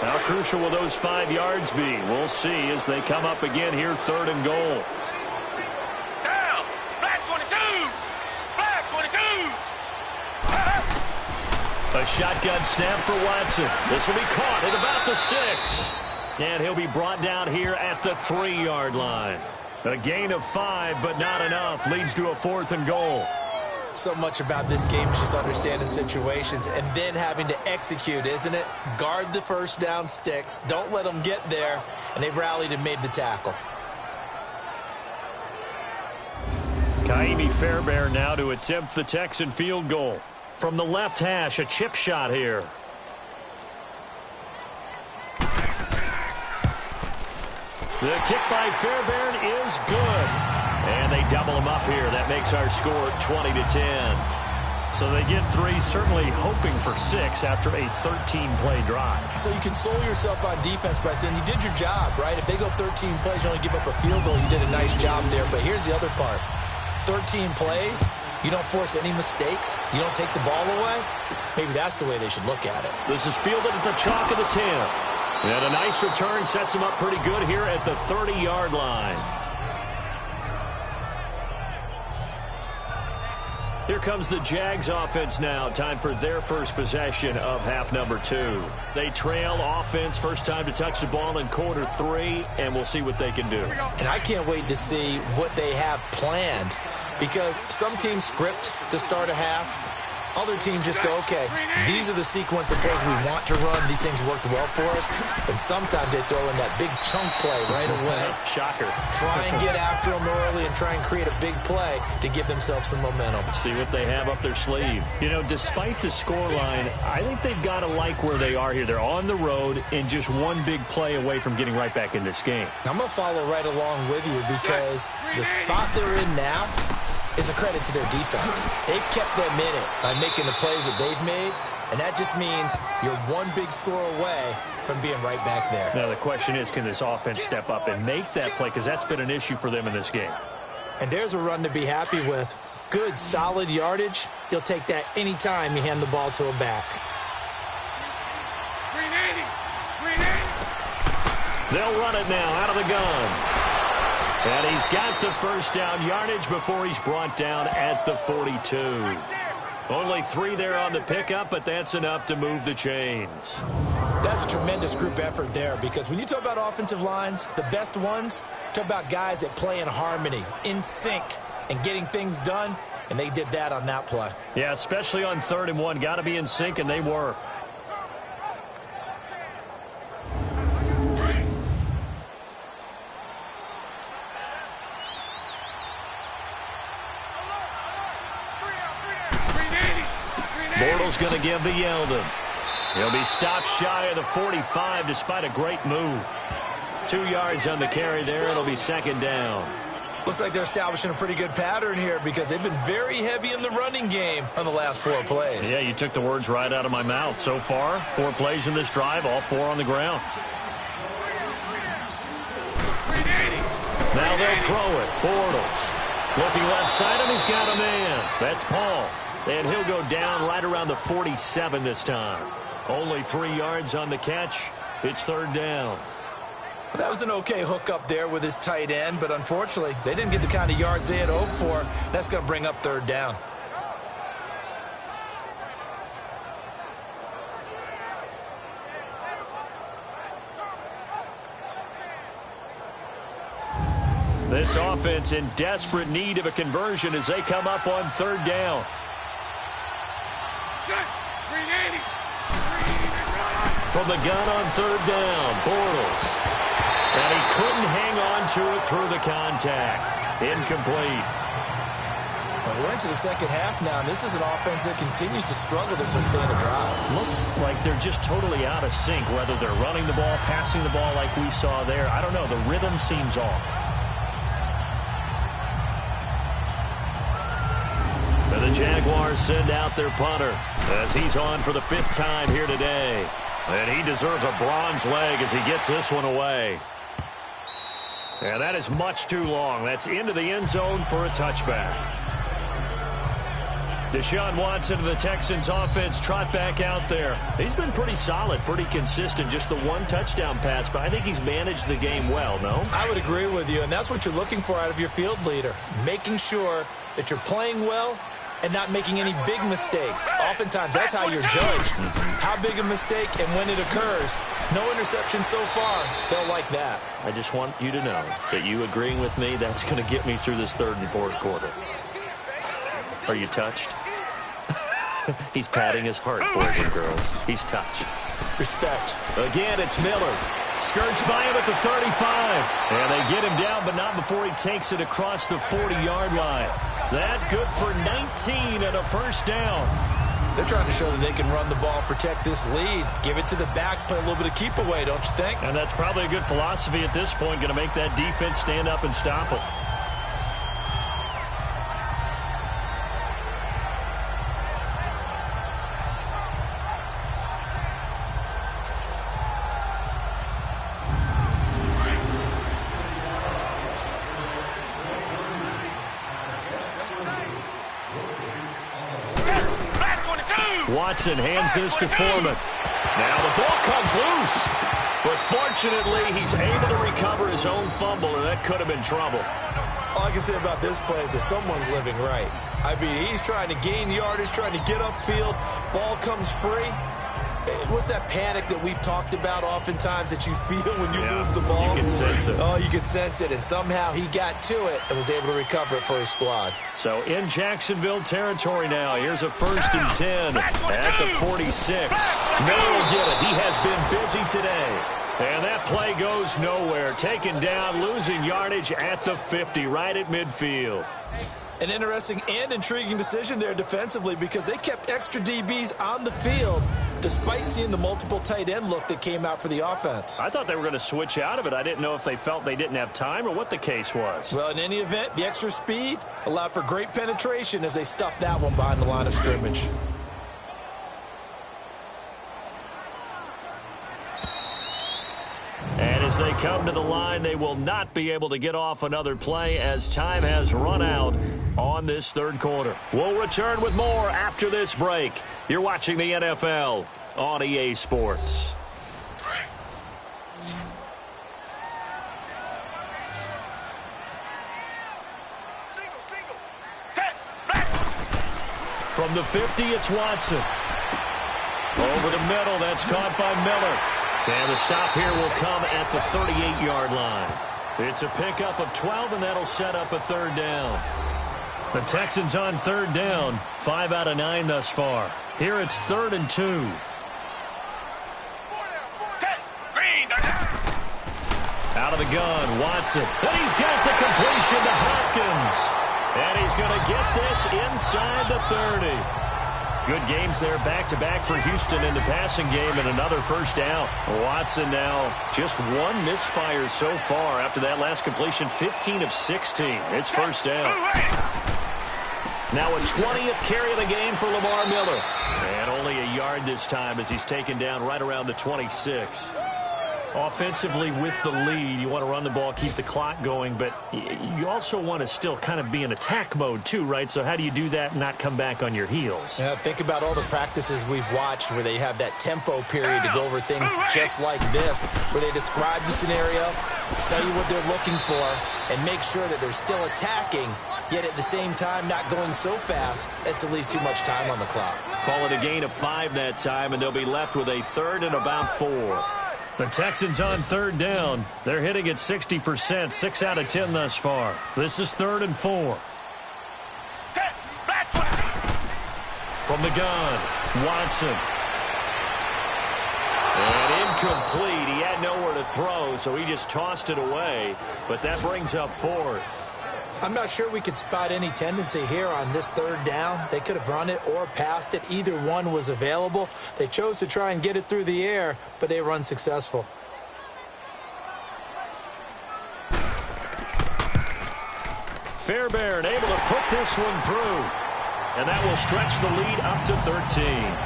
How crucial will those 5 yards be? We'll see as they come up again here, 3rd and goal. Down! Black 22! Black 22! A shotgun snap for Watson. This will be caught at about the 6. And he'll be brought down here at the 3-yard line. A gain of 5, but not enough. Leads to a 4th and goal. So much about this game is just understanding situations and then having to execute, isn't it? Guard the first down sticks. Don't let them get there. And they rallied and made the tackle. Kaimi Fairbairn now to attempt the Texan field goal. From the left hash, a chip shot here. The kick by Fairbairn is good. And they double him up here. That makes our score 20-10. So they get 3, certainly hoping for 6 after a 13-play drive. So you console yourself on defense by saying you did your job, right? If they go 13 plays, you only give up a field goal, you did a nice job there. But here's the other part. 13 plays, you don't force any mistakes, you don't take the ball away. Maybe that's the way they should look at it. This is fielded at the chalk of the 10. And a nice return sets him up pretty good here at the 30-yard line. Here comes the Jags offense now. Time for their first possession of half number 2. They trail offense, first time to touch the ball in quarter 3, and we'll see what they can do. And I can't wait to see what they have planned, because some teams script to start a half. Other teams just go, okay, these are the sequence of plays we want to run. These things worked well for us. And sometimes they throw in that big chunk play right away. Shocker. Try and get after them early and try and create a big play to give themselves some momentum. See what they have up their sleeve. You know, despite the scoreline, I think they've got to like where they are here. They're on the road and just one big play away from getting right back in this game. I'm going to follow right along with you because the spot they're in now is a credit to their defense. They've kept them in it by making the plays that they've made, and that just means you're one big score away from being right back there. Now the question is, can this offense step up and make that play, because that's been an issue for them in this game. And there's a run to be happy with. Good, solid yardage. You'll take that anytime you hand the ball to a back. 380! 380! They'll run it now out of the gun. And he's got the first down yardage before he's brought down at the 42. Only 3 there on the pickup, but that's enough to move the chains. That's a tremendous group effort there, because when you talk about offensive lines, the best ones, talk about guys that play in harmony, in sync, and getting things done, and they did that on that play. Yeah, especially on 3rd and 1. Got to be in sync, and they were. Bortles going to give to Yeldon. He'll be stopped shy of the 45 despite a great move. 2 yards on the carry there. It'll be 2nd down. Looks like they're establishing a pretty good pattern here, because they've been very heavy in the running game on the last 4 plays. Yeah, you took the words right out of my mouth. So far, 4 plays in this drive, all 4 on the ground. Now they'll throw it. Bortles looking left side, and he's got a man. That's Paul. And he'll go down right around the 47 this time. Only 3 yards on the catch. It's 3rd down. Well, that was an okay hook up there with his tight end, but unfortunately, they didn't get the kind of yards they had hoped for. That's going to bring up 3rd down. This offense in desperate need of a conversion as they come up on 3rd down. From the gun on 3rd down, Bortles. And he couldn't hang on to it through the contact. Incomplete. Well, we're into the 2nd half now, and this is an offense that continues to struggle to sustain a drive. Looks like they're just totally out of sync, whether they're running the ball, passing the ball like we saw there. I don't know. The rhythm seems off. And the Jaguars send out their punter as he's on for the 5th time here today. And he deserves a bronze leg as he gets this one away. And that is much too long. That's into the end zone for a touchback. Deshaun Watson of the Texans offense trot back out there. He's been pretty solid, pretty consistent. Just the 1 touchdown pass, but I think he's managed the game well, no? I would agree with you, and that's what you're looking for out of your field leader. Making sure that you're playing well and not making any big mistakes. Oftentimes, that's how you're judged. How big a mistake and when it occurs. No interception so far. They'll like that. I just want you to know that you agreeing with me, that's going to get me through this 3rd and 4th quarter. Are you touched? He's patting his heart, boys and girls. He's touched. Respect. Again, it's Miller. Skirts by him at the 35. And they get him down, but not before he takes it across the 40-yard line. That good for 19 and a 1st down. They're trying to show that they can run the ball, protect this lead. Give it to the backs, play a little bit of keep away, don't you think? And that's probably a good philosophy at this point, going to make that defense stand up and stop it. Watson hands this to Foreman. Now the ball comes loose. But fortunately, he's able to recover his own fumble, and that could have been trouble. All I can say about this play is that someone's living right. I mean, he's trying to gain yardage, trying to get upfield. Ball comes free. What's that panic that we've talked about oftentimes that you feel when you lose the ball? You can sense it. Oh, you can sense it, and somehow he got to it and was able to recover it for his squad. So in Jacksonville territory now, here's a 1st and 10 at the 46. Miller will get it. He has been busy today. And that play goes nowhere. Taken down, losing yardage at the 50, right at midfield. An interesting and intriguing decision there defensively, because they kept extra DBs on the field despite seeing the multiple tight end look that came out for the offense. I thought they were going to switch out of it. I didn't know if they felt they didn't have time or what the case was. Well, in any event, the extra speed allowed for great penetration as they stuffed that one behind the line of scrimmage. And as they come to the line, they will not be able to get off another play as time has run out on this 3rd quarter. We'll return with more after this break. You're watching the NFL on EA Sports. From the 50, it's Watson. Over the middle, that's caught by Miller. And the stop here will come at the 38-yard line. It's a pickup of 12, and that'll set up a third down. The Texans on third down, 5 out of 9 thus far. Here it's 3rd and 2. Out of the gun, Watson. And he's got the completion to Hopkins. And he's going to get this inside the 30. Good gains there back-to-back for Houston in the passing game and another first down. Watson now just one misfire so far after that last completion, 15 of 16. It's first down. Now a 20th carry of the game for Lamar Miller. And only a yard this time as he's taken down right around the 26. Offensively with the lead, you want to run the ball, keep the clock going, but you also want to still kind of be in attack mode too, right? So how do you do that and not come back on your heels? Yeah, think about all the practices we've watched where they have that tempo period to go over things just like this, where they describe the scenario, tell you what they're looking for, and make sure that they're still attacking, yet at the same time not going so fast as to leave too much time on the clock. Call it a gain of 5 that time, and they'll be left with a 3rd and about 4. The Texans on third down. They're hitting at 60%, 6 out of 10 thus far. This is 3rd and 4. From the gun, Watson. And incomplete. He had nowhere to throw, so he just tossed it away. But that brings up 4th. I'm not sure we could spot any tendency here on this 3rd down. They could have run it or passed it. Either one was available. They chose to try and get it through the air, but they were unsuccessful. Fairbairn able to put this one through. And that will stretch the lead up to 13.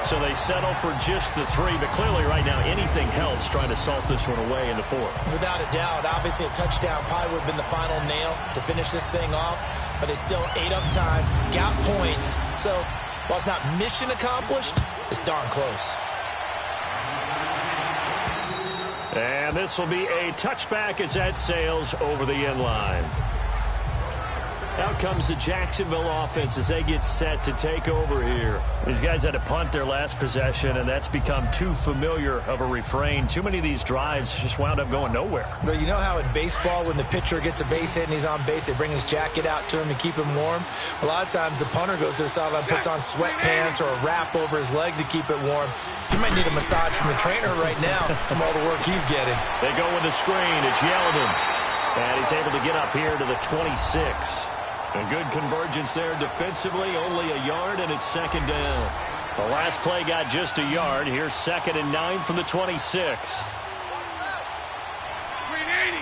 So they settle for just the 3, but clearly right now anything helps trying to salt this one away in the 4th. Without a doubt, obviously a touchdown probably would have been the final nail to finish this thing off, but they still ate up time, got points. So while it's not mission accomplished, it's darn close. And this will be a touchback as that sails over the end line. Out comes the Jacksonville offense as they get set to take over here. These guys had to punt their last possession, and that's become too familiar of a refrain. Too many of these drives just wound up going nowhere. But you know how in baseball when the pitcher gets a base hit and he's on base, they bring his jacket out to him to keep him warm? A lot of times the punter goes to the sideline, puts on sweatpants or a wrap over his leg to keep it warm. He might need a massage from the trainer right now from all the work he's getting. They go with the screen. It's Yeldon. And he's able to get up here to the 26. A good convergence there defensively, only a yard, and it's 2nd down. The last play got just a yard. Here's 2nd and 9 from the 26. 380.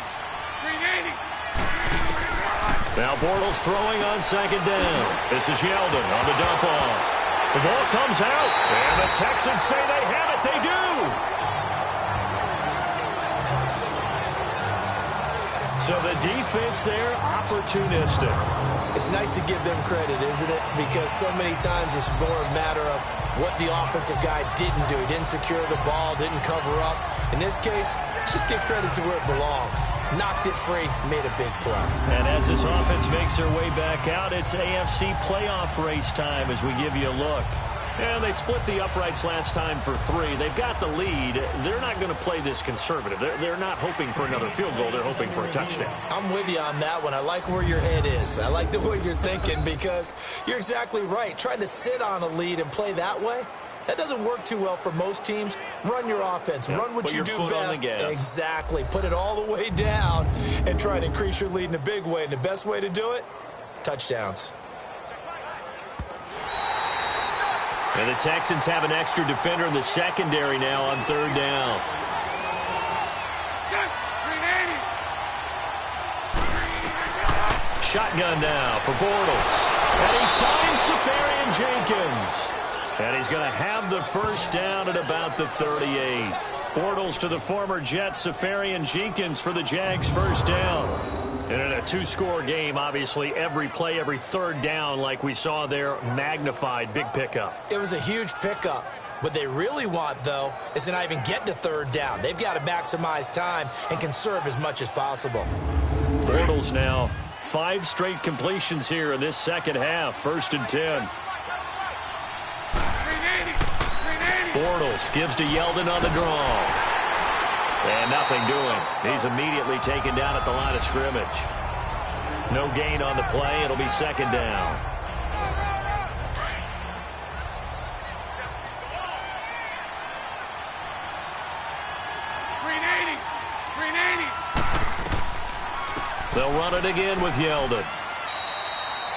Now Bortles throwing on 2nd down. This is Yeldon on the dump off. The ball comes out, and the Texans say they have it. They do. So the defense there, opportunistic. It's nice to give them credit, isn't it? Because so many times it's more a matter of what the offensive guy didn't do. He didn't secure the ball, didn't cover up. In this case, let's just give credit to where it belongs. Knocked it free, made a big play. And as this offense makes their way back out, it's AFC playoff race time as we give you a look. And they split the uprights last time for 3. They've got the lead. They're not going to play this conservative. They're not hoping for another field goal. They're hoping for a touchdown. I'm with you on that one. I like where your head is. I like the way you're thinking because you're exactly right. Trying to sit on a lead and play that way, that doesn't work too well for most teams. Run your offense. Run what you do best. Exactly. Put it all the way down and try to increase your lead in a big way. And the best way to do it, touchdowns. And the Texans have an extra defender in the secondary now on 3rd down. Shotgun now for Bortles. And he finds Safarian Jenkins. And he's going to have the first down at about the 38. Bortles to the former Jet, Safarian Jenkins for the Jags' first down. And in a 2-score game, obviously, every play, every 3rd down, like we saw there, magnified, big pickup. It was a huge pickup. What they really want, though, is to not even get to 3rd down. They've got to maximize time and conserve as much as possible. Bortles now, 5 straight completions here in this second half, 1st and 10. Bortles gives to Yeldon on the draw. And nothing doing. He's immediately taken down at the line of scrimmage. No gain on the play. It'll be second down. They'll run it again with Yeldon.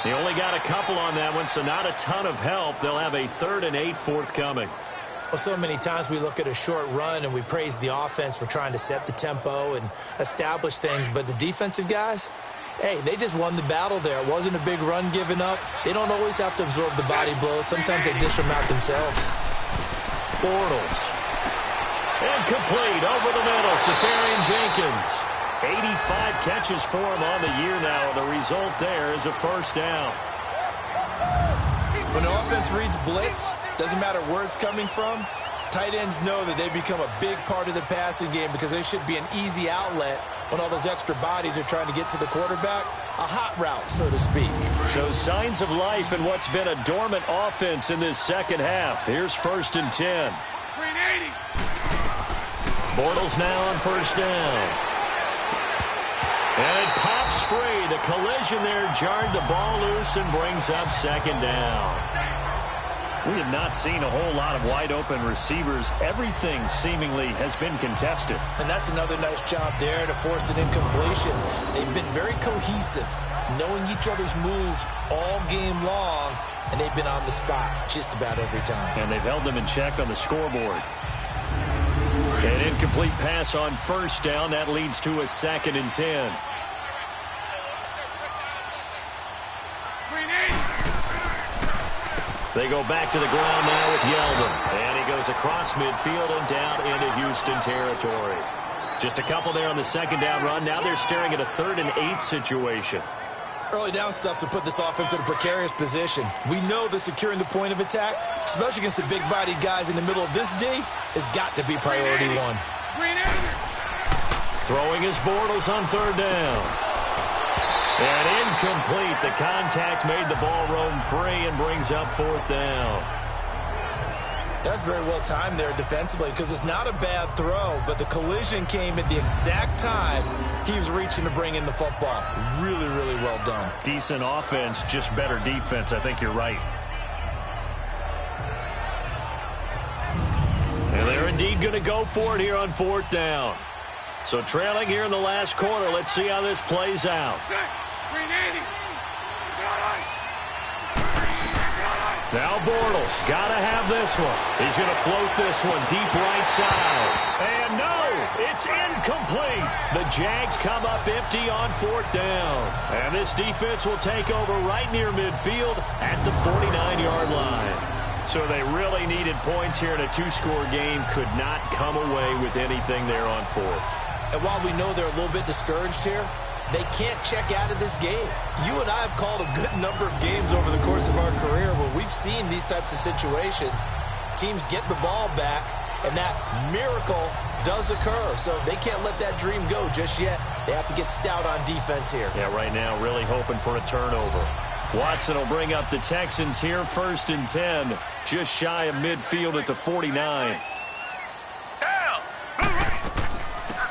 He only got a couple on that one, so not a ton of help. They'll have a 3rd and 8 forthcoming. Well, so many times we look at a short run and we praise the offense for trying to set the tempo and establish things, but the defensive guys, hey, they just won the battle there. It wasn't a big run given up. They don't always have to absorb the body blows. Sometimes they dish them out themselves. Bortles. Incomplete over the middle. Safarian Jenkins. 85 catches for him on the year now. The result there is a first down. When the offense reads blitz, doesn't matter where it's coming from, tight ends know that they become a big part of the passing game because they should be an easy outlet when all those extra bodies are trying to get to the quarterback. A hot route, so to speak. So signs of life in what's been a dormant offense in this second half. Here's 1st and 10. Bortles now on first down. And it pops free. The collision there jarred the ball loose and brings up second down. We have not seen a whole lot of wide-open receivers. Everything seemingly has been contested. And that's another nice job there to force an incompletion. They've been very cohesive, knowing each other's moves all game long, and they've been on the spot just about every time. And they've held them in check on the scoreboard. An incomplete pass on first down. That leads to a 2nd and 10. They go back to the ground now with Yeldon. And he goes across midfield and down into Houston territory. Just a couple there on the second down run. Now they're staring at a 3rd and 8 situation. Early down stuff to put this offense in a precarious position. We know that securing the point of attack, especially against the big-bodied guys in the middle of this D, has got to be priority one. Throwing his Bortles on 3rd down. And incomplete. The contact made the ball roam free and brings up 4th down. That's very well timed there defensively because it's not a bad throw, but the collision came at the exact time he was reaching to bring in the football. Really, really well done. Decent offense, just better defense. I think you're right. And they're indeed going to go for it here on 4th down. So trailing here in the last quarter. Let's see how this plays out. Now Bortles, gotta have this one. He's gonna float this one deep right side. And no, it's incomplete. The Jags come up empty on 4th down. And this defense will take over right near midfield at the 49-yard line. So they really needed points here in a 2-score game. Could not come away with anything there on 4th. And while we know they're a little bit discouraged here, they can't check out of this game. You and I have called a good number of games over the course of our career where we've seen these types of situations. Teams get the ball back, and that miracle does occur. So they can't let that dream go just yet. They have to get stout on defense here. Yeah, right now really hoping for a turnover. Watson will bring up the Texans here, 1st and 10. Just shy of midfield at the 49.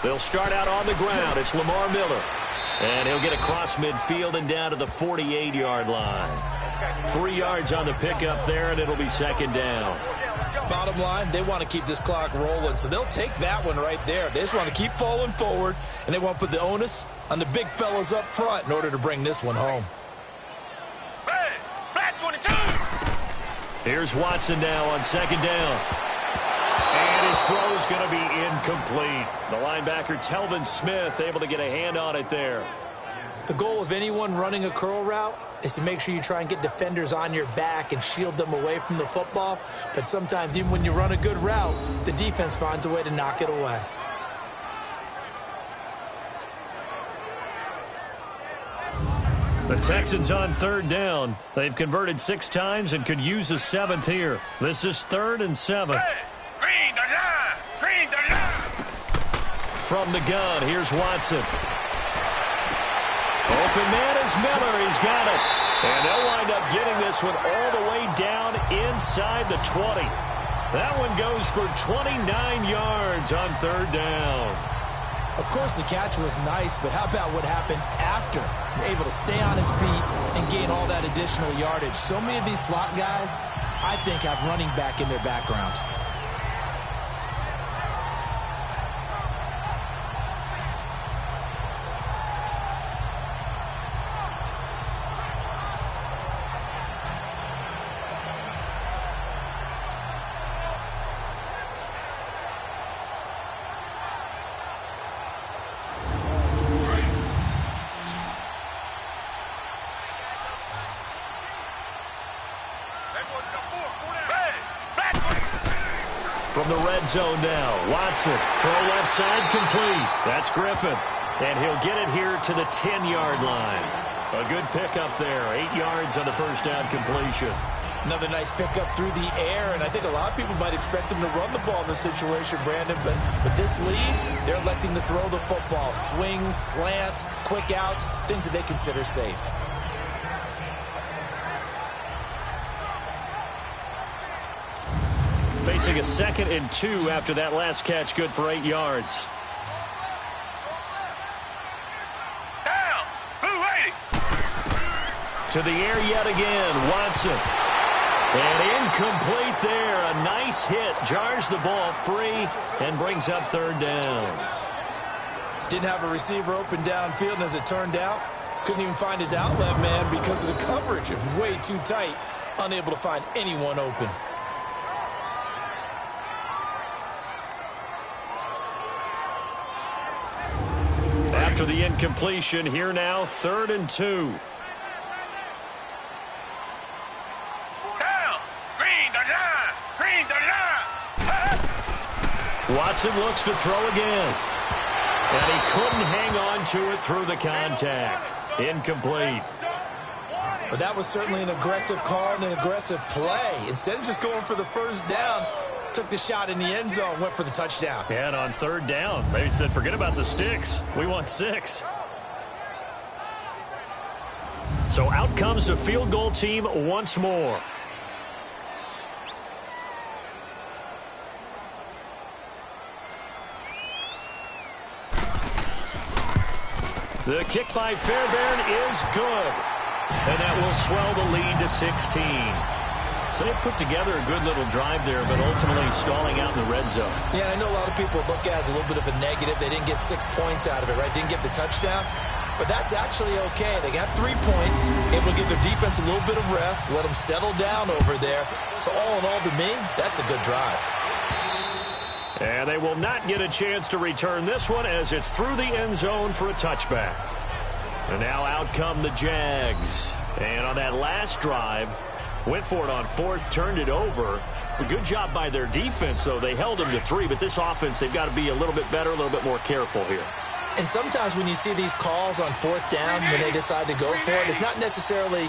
They'll start out on the ground. It's Lamar Miller. And he'll get across midfield and down to the 48-yard line. 3 yards on the pickup there, and it'll be second down. Bottom line, they want to keep this clock rolling, so they'll take that one right there. They just want to keep falling forward, and they want to put the onus on the big fellas up front in order to bring this one home. Black 22. Here's Watson now on second down. And his throw is going to be incomplete. The linebacker, Telvin Smith, able to get a hand on it there. The goal of anyone running a curl route is to make sure you try and get defenders on your back and shield them away from the football. But sometimes, even when you run a good route, the defense finds a way to knock it away. The Texans on 3rd down. They've converted 6 times and could use a 7th here. This is 3rd and 7. Green the line! Green the line! From the gun, here's Watson. Open man is Miller. He's got it. And they'll wind up getting this one all the way down inside the 20. That one goes for 29 yards on third down. Of course, the catch was nice, but how about what happened after? Able to stay on his feet and gain all that additional yardage. So many of these slot guys, I think, have running back in their background. From the red zone now, Watson, throw left side, complete. That's Griffin, and he'll get it here to the 10-yard line. A good pickup there, 8 yards on the first down completion. Another nice pickup through the air, and I think a lot of people might expect him to run the ball in this situation, Brandon, but with this lead, they're electing to throw the football. Swings, slants, quick outs, things that they consider safe. Facing a 2nd and 2 after that last catch, good for 8 yards. Down. Blue 80. To the air yet again, Watson. And incomplete there. A nice hit. Jars the ball free and brings up third down. Didn't have a receiver open downfield, and as it turned out, couldn't even find his outlet man because of the coverage. It was way too tight. Unable to find anyone open. After the incompletion, here now, 3rd and 2. Down. Green the line. Green the line. Watson looks to throw again. And he couldn't hang on to it through the contact. Incomplete. But that was certainly an aggressive call and an aggressive play. Instead of just going for the first down, took the shot in the end zone, went for the touchdown. And on third down, they said, forget about the sticks. We want 6. So out comes the field goal team once more. The kick by Fairbairn is good. And that will swell the lead to 16. So they put together a good little drive there, but ultimately stalling out in the red zone. Yeah, I know a lot of people look at it as a little bit of a negative. They didn't get 6 points out of it, right? Didn't get the touchdown. But that's actually okay. They got 3 points, able to give their defense a little bit of rest, let them settle down over there. So all in all, to me, that's a good drive. And they will not get a chance to return this one as it's through the end zone for a touchback. And now out come the Jags. And on that last drive, went for it on 4th, turned it over. A good job by their defense, though. They held them to 3, but this offense, they've got to be a little bit better, a little bit more careful here. And sometimes when you see these calls on 4th down, when they decide to go for it, it's not necessarily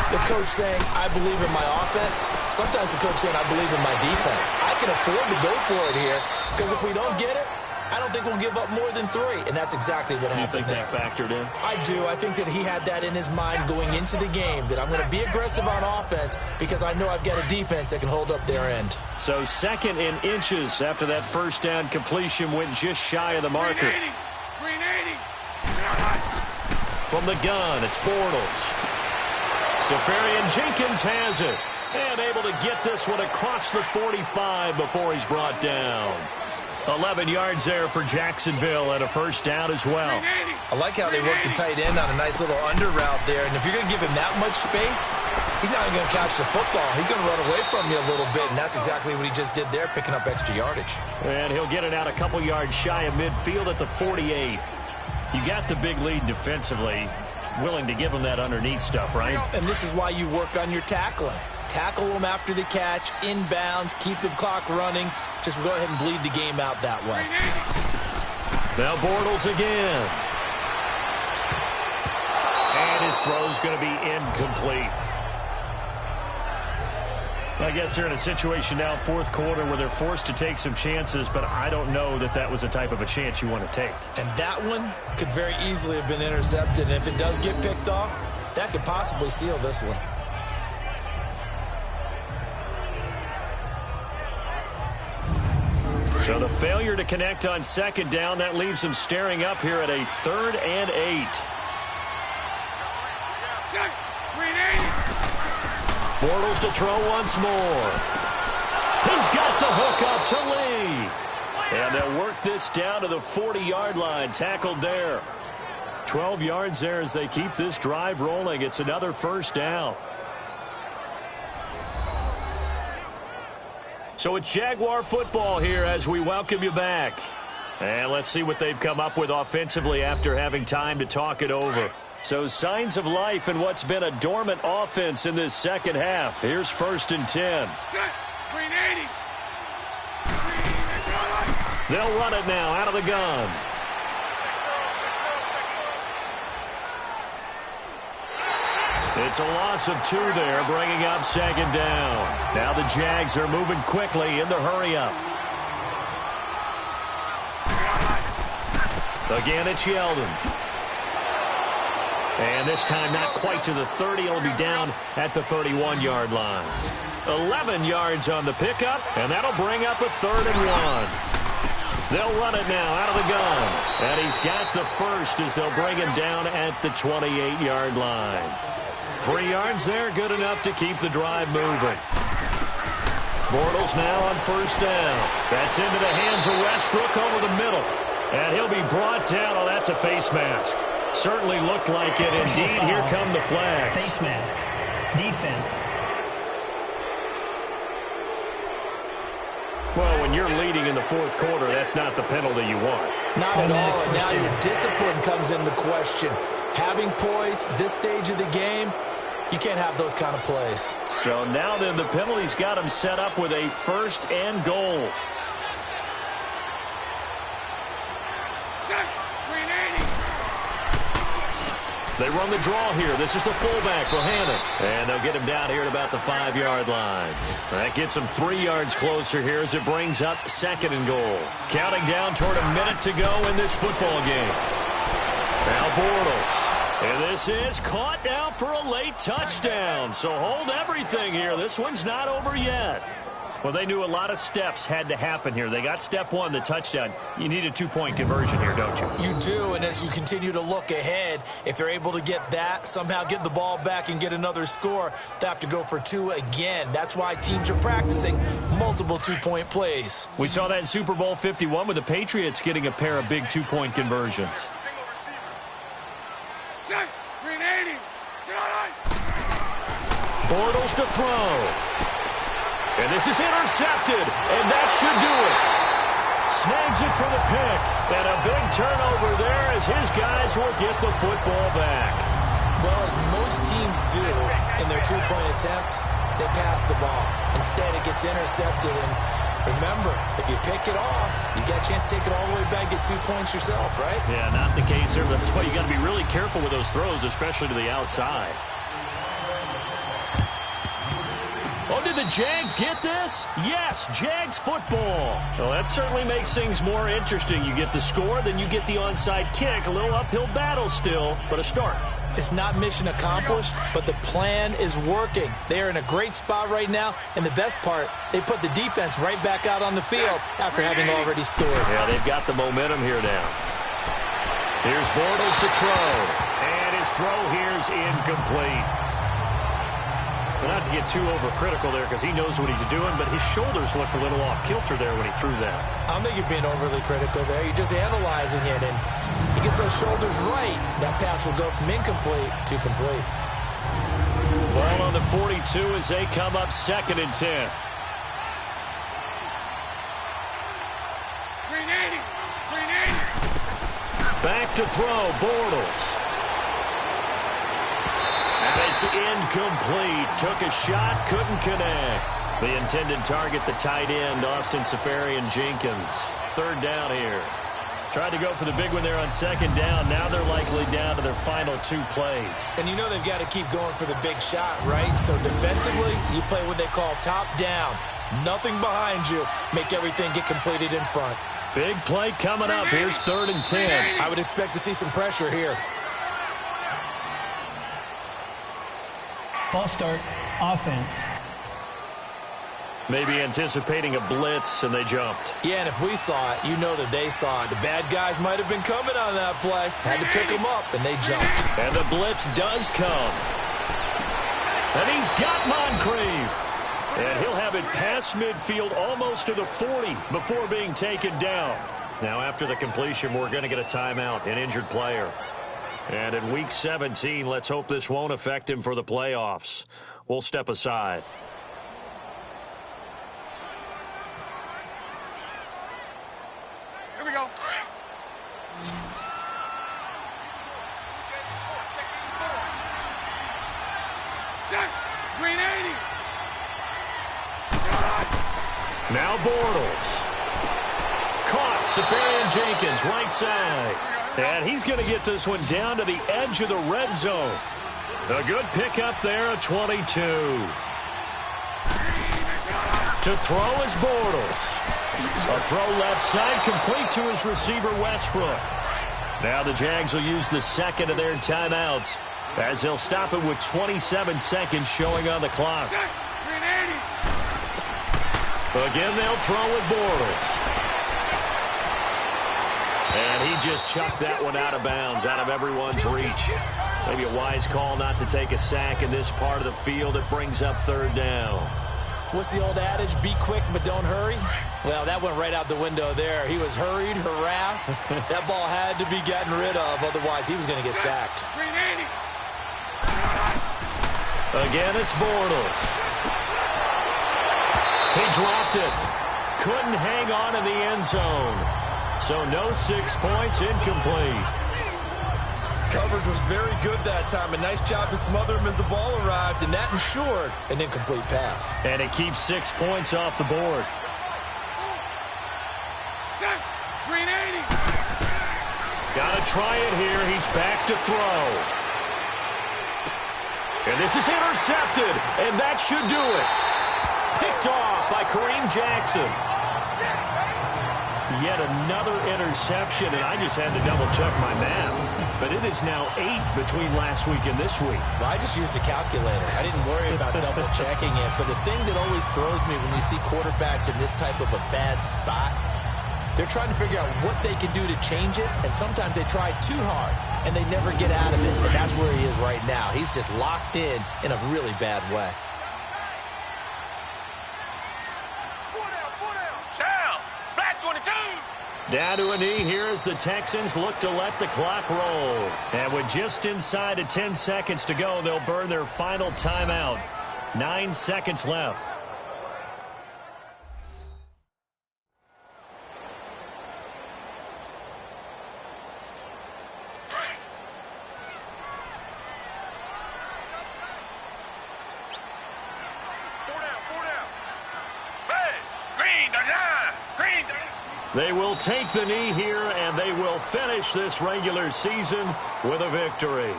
the coach saying, I believe in my offense. Sometimes the coach saying, I believe in my defense. I can afford to go for it here, because if we don't get it, I don't think we'll give up more than 3. And that's exactly what happened there. You think that factored in? I do. I think that he had that in his mind going into the game, that I'm going to be aggressive on offense because I know I've got a defense that can hold up their end. So 2nd and inches after that first down completion, went just shy of the marker. Green 80. From the gun, it's Bortles. Safarian Jenkins has it. And able to get this one across the 45 before he's brought down. 11 yards there for Jacksonville and a first down as well. I like how they worked the tight end on a nice little under route there. And if you're going to give him that much space, he's not even going to catch the football. He's going to run away from you a little bit, and that's exactly what he just did there, picking up extra yardage. And he'll get it out a couple yards shy of midfield at the 48. You got the big lead defensively, willing to give him that underneath stuff, right? And this is why you work on your tackling. Tackle them after the catch, inbounds, keep the clock running. Just go ahead and bleed the game out that way. Now Bortles again. And his throw's going to be incomplete. I guess they're in a situation now, 4th quarter, where they're forced to take some chances, but I don't know that that was the type of a chance you want to take. And that one could very easily have been intercepted. And if it does get picked off, that could possibly seal this one. So the failure to connect on second down, that leaves them staring up here at a 3rd and 8. Bortles to throw once more. He's got the hook up to Lee. And they'll work this down to the 40-yard line, tackled there. 12 yards there as they keep this drive rolling. It's another first down. So it's Jaguar football here as we welcome you back. And let's see what they've come up with offensively after having time to talk it over. So signs of life in what's been a dormant offense in this second half. Here's 1st and 10. They'll run it now out of the gun. It's a loss of 2 there, bringing up 2nd down. Now the Jags are moving quickly in the hurry-up. Again, it's Yeldon. And this time not quite to the 30. It'll be down at the 31-yard line. 11 yards on the pickup, and that'll bring up a 3rd and 1. They'll run it now out of the gun. And he's got the first as they'll bring him down at the 28-yard line. 3 yards there, good enough to keep the drive moving. Bortles now on 1st down. That's into the hands of Westbrook over the middle. And he'll be brought down. Oh, that's a face mask. Certainly looked like it. Indeed, here come the flags. Face mask. Defense. Well, when you're leading in the 4th quarter, that's not the penalty you want. Not at all. And now your discipline comes into question. Having poise this stage of the game, you can't have those kind of plays. So now then the penalty's got him set up with a 1st and goal. They run the draw here. This is the fullback, Bohannon. And they'll get him down here at about the 5-yard line. That gets him 3 yards closer here as it brings up 2nd and goal. Counting down toward a minute to go in this football game. Now Bortles. And this is caught now for a late touchdown. So hold everything here. This one's not over yet. Well, they knew a lot of steps had to happen here. They got step 1, the touchdown. You need a 2-point conversion here, don't you? You do, and as you continue to look ahead, if they're able to get that, somehow get the ball back and get another score, they have to go for 2 again. That's why teams are practicing multiple 2-point plays. We saw that in Super Bowl 51 with the Patriots getting a pair of big 2-point conversions. Bortles to throw. And this is intercepted, and that should do it. Snags it for the pick, and a big turnover there as his guys will get the football back. Well, as most teams do in their 2-point attempt, they pass the ball. Instead, it gets intercepted, and remember, if you pick it off, you got a chance to take it all the way back, get 2 points yourself, right? Yeah, not the case here. That's why you got to be really careful with those throws, especially to the outside. Oh, did the Jags get this? Yes, Jags football. Well, that certainly makes things more interesting. You get the score, then you get the onside kick. A little uphill battle still, but a start. It's not mission accomplished, but the plan is working. They're in a great spot right now, and the best part, they put the defense right back out on the field after having already scored. Yeah, they've got the momentum here now. Here's Bortles to throw, and his throw here's incomplete. Well, not to get too overcritical there because he knows what he's doing, but his shoulders looked a little off kilter there when he threw that. I don't think you're being overly critical there. You're just analyzing it, and he gets those shoulders right. That pass will go from incomplete to complete. Ball on the 42 as they come up 2nd and 10. Back to throw, Bortles. And it's incomplete. Took a shot, couldn't connect. The intended target, the tight end, Austin Seferian-Jenkins. 3rd down here. Tried to go for the big one there on 2nd down. Now they're likely down to their final 2 plays. And you know they've got to keep going for the big shot, right? So defensively, you play what they call top down. Nothing behind you. Make everything get completed in front. Big play coming up. Here's 3rd and 10. I would expect to see some pressure here. False start, offense. Maybe anticipating a blitz, and they jumped. Yeah, and if we saw it, you know that they saw it. The bad guys might have been coming on that play. Had to pick them up, and they jumped. And the blitz does come. And he's got Moncrief. And he'll have it past midfield almost to the 40 before being taken down. Now, after the completion, we're going to get a timeout, an injured player. And in Week 17, let's hope this won't affect him for the playoffs. We'll step aside. Here we go. Check. Green 80. Now Bortles. Caught. Safarian Jenkins, right side. And he's going to get this one down to the edge of the red zone. A good pickup there at 22. To throw is Bortles. A throw left side, complete to his receiver, Westbrook. Now the Jags will use the second of their timeouts as they'll stop it with 27 seconds showing on the clock. Again, they'll throw with Bortles. And he just chucked that one out of bounds, out of everyone's reach. Maybe a wise call not to take a sack in this part of the field. It brings up third down. What's the old adage? Be quick, but don't hurry. Well, that went right out the window there. He was hurried, harassed. That ball had to be gotten rid of. Otherwise, he was going to get sacked. Again, it's Bortles. He dropped it. Couldn't hang on in the end zone. So no 6 points, incomplete. Coverage was very good that time. A nice job to smother him as the ball arrived, and that ensured an incomplete pass. And it keeps 6 points off the board. Green 80. Got to try it here. He's back to throw. And this is intercepted, and that should do it. Picked off by Kareem Jackson. Yet another interception, and I just had to double-check my math. But it is now 8 between last week and this week. Well, I just used a calculator. I didn't worry about double-checking it. But the thing that always throws me when you see quarterbacks in this type of a bad spot, they're trying to figure out what they can do to change it, and sometimes they try too hard, and they never get out of it. And that's where he is right now. He's just locked in a really bad way. Down to a knee here as the Texans look to let the clock roll. And with just inside of 10 seconds to go, they'll burn their final timeout. 9 seconds left. They will take the knee here, and they will finish this regular season with a victory.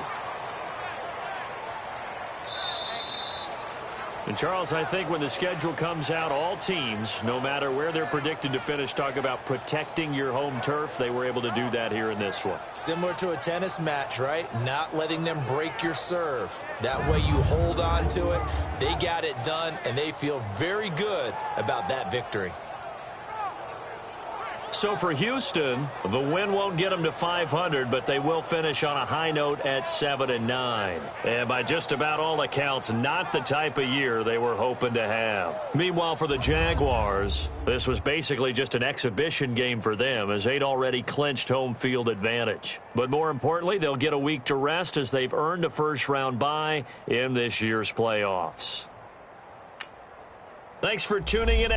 And, Charles, I think when the schedule comes out, all teams, no matter where they're predicted to finish, talk about protecting your home turf. They were able to do that here in this one. Similar to a tennis match, right? Not letting them break your serve. That way you hold on to it. They got it done, and they feel very good about that victory. So for Houston, the win won't get them to 500, but they will finish on a high note at 7-9. And by just about all accounts, not the type of year they were hoping to have. Meanwhile, for the Jaguars, this was basically just an exhibition game for them as they'd already clinched home field advantage. But more importantly, they'll get a week to rest as they've earned a first-round bye in this year's playoffs. Thanks for tuning in.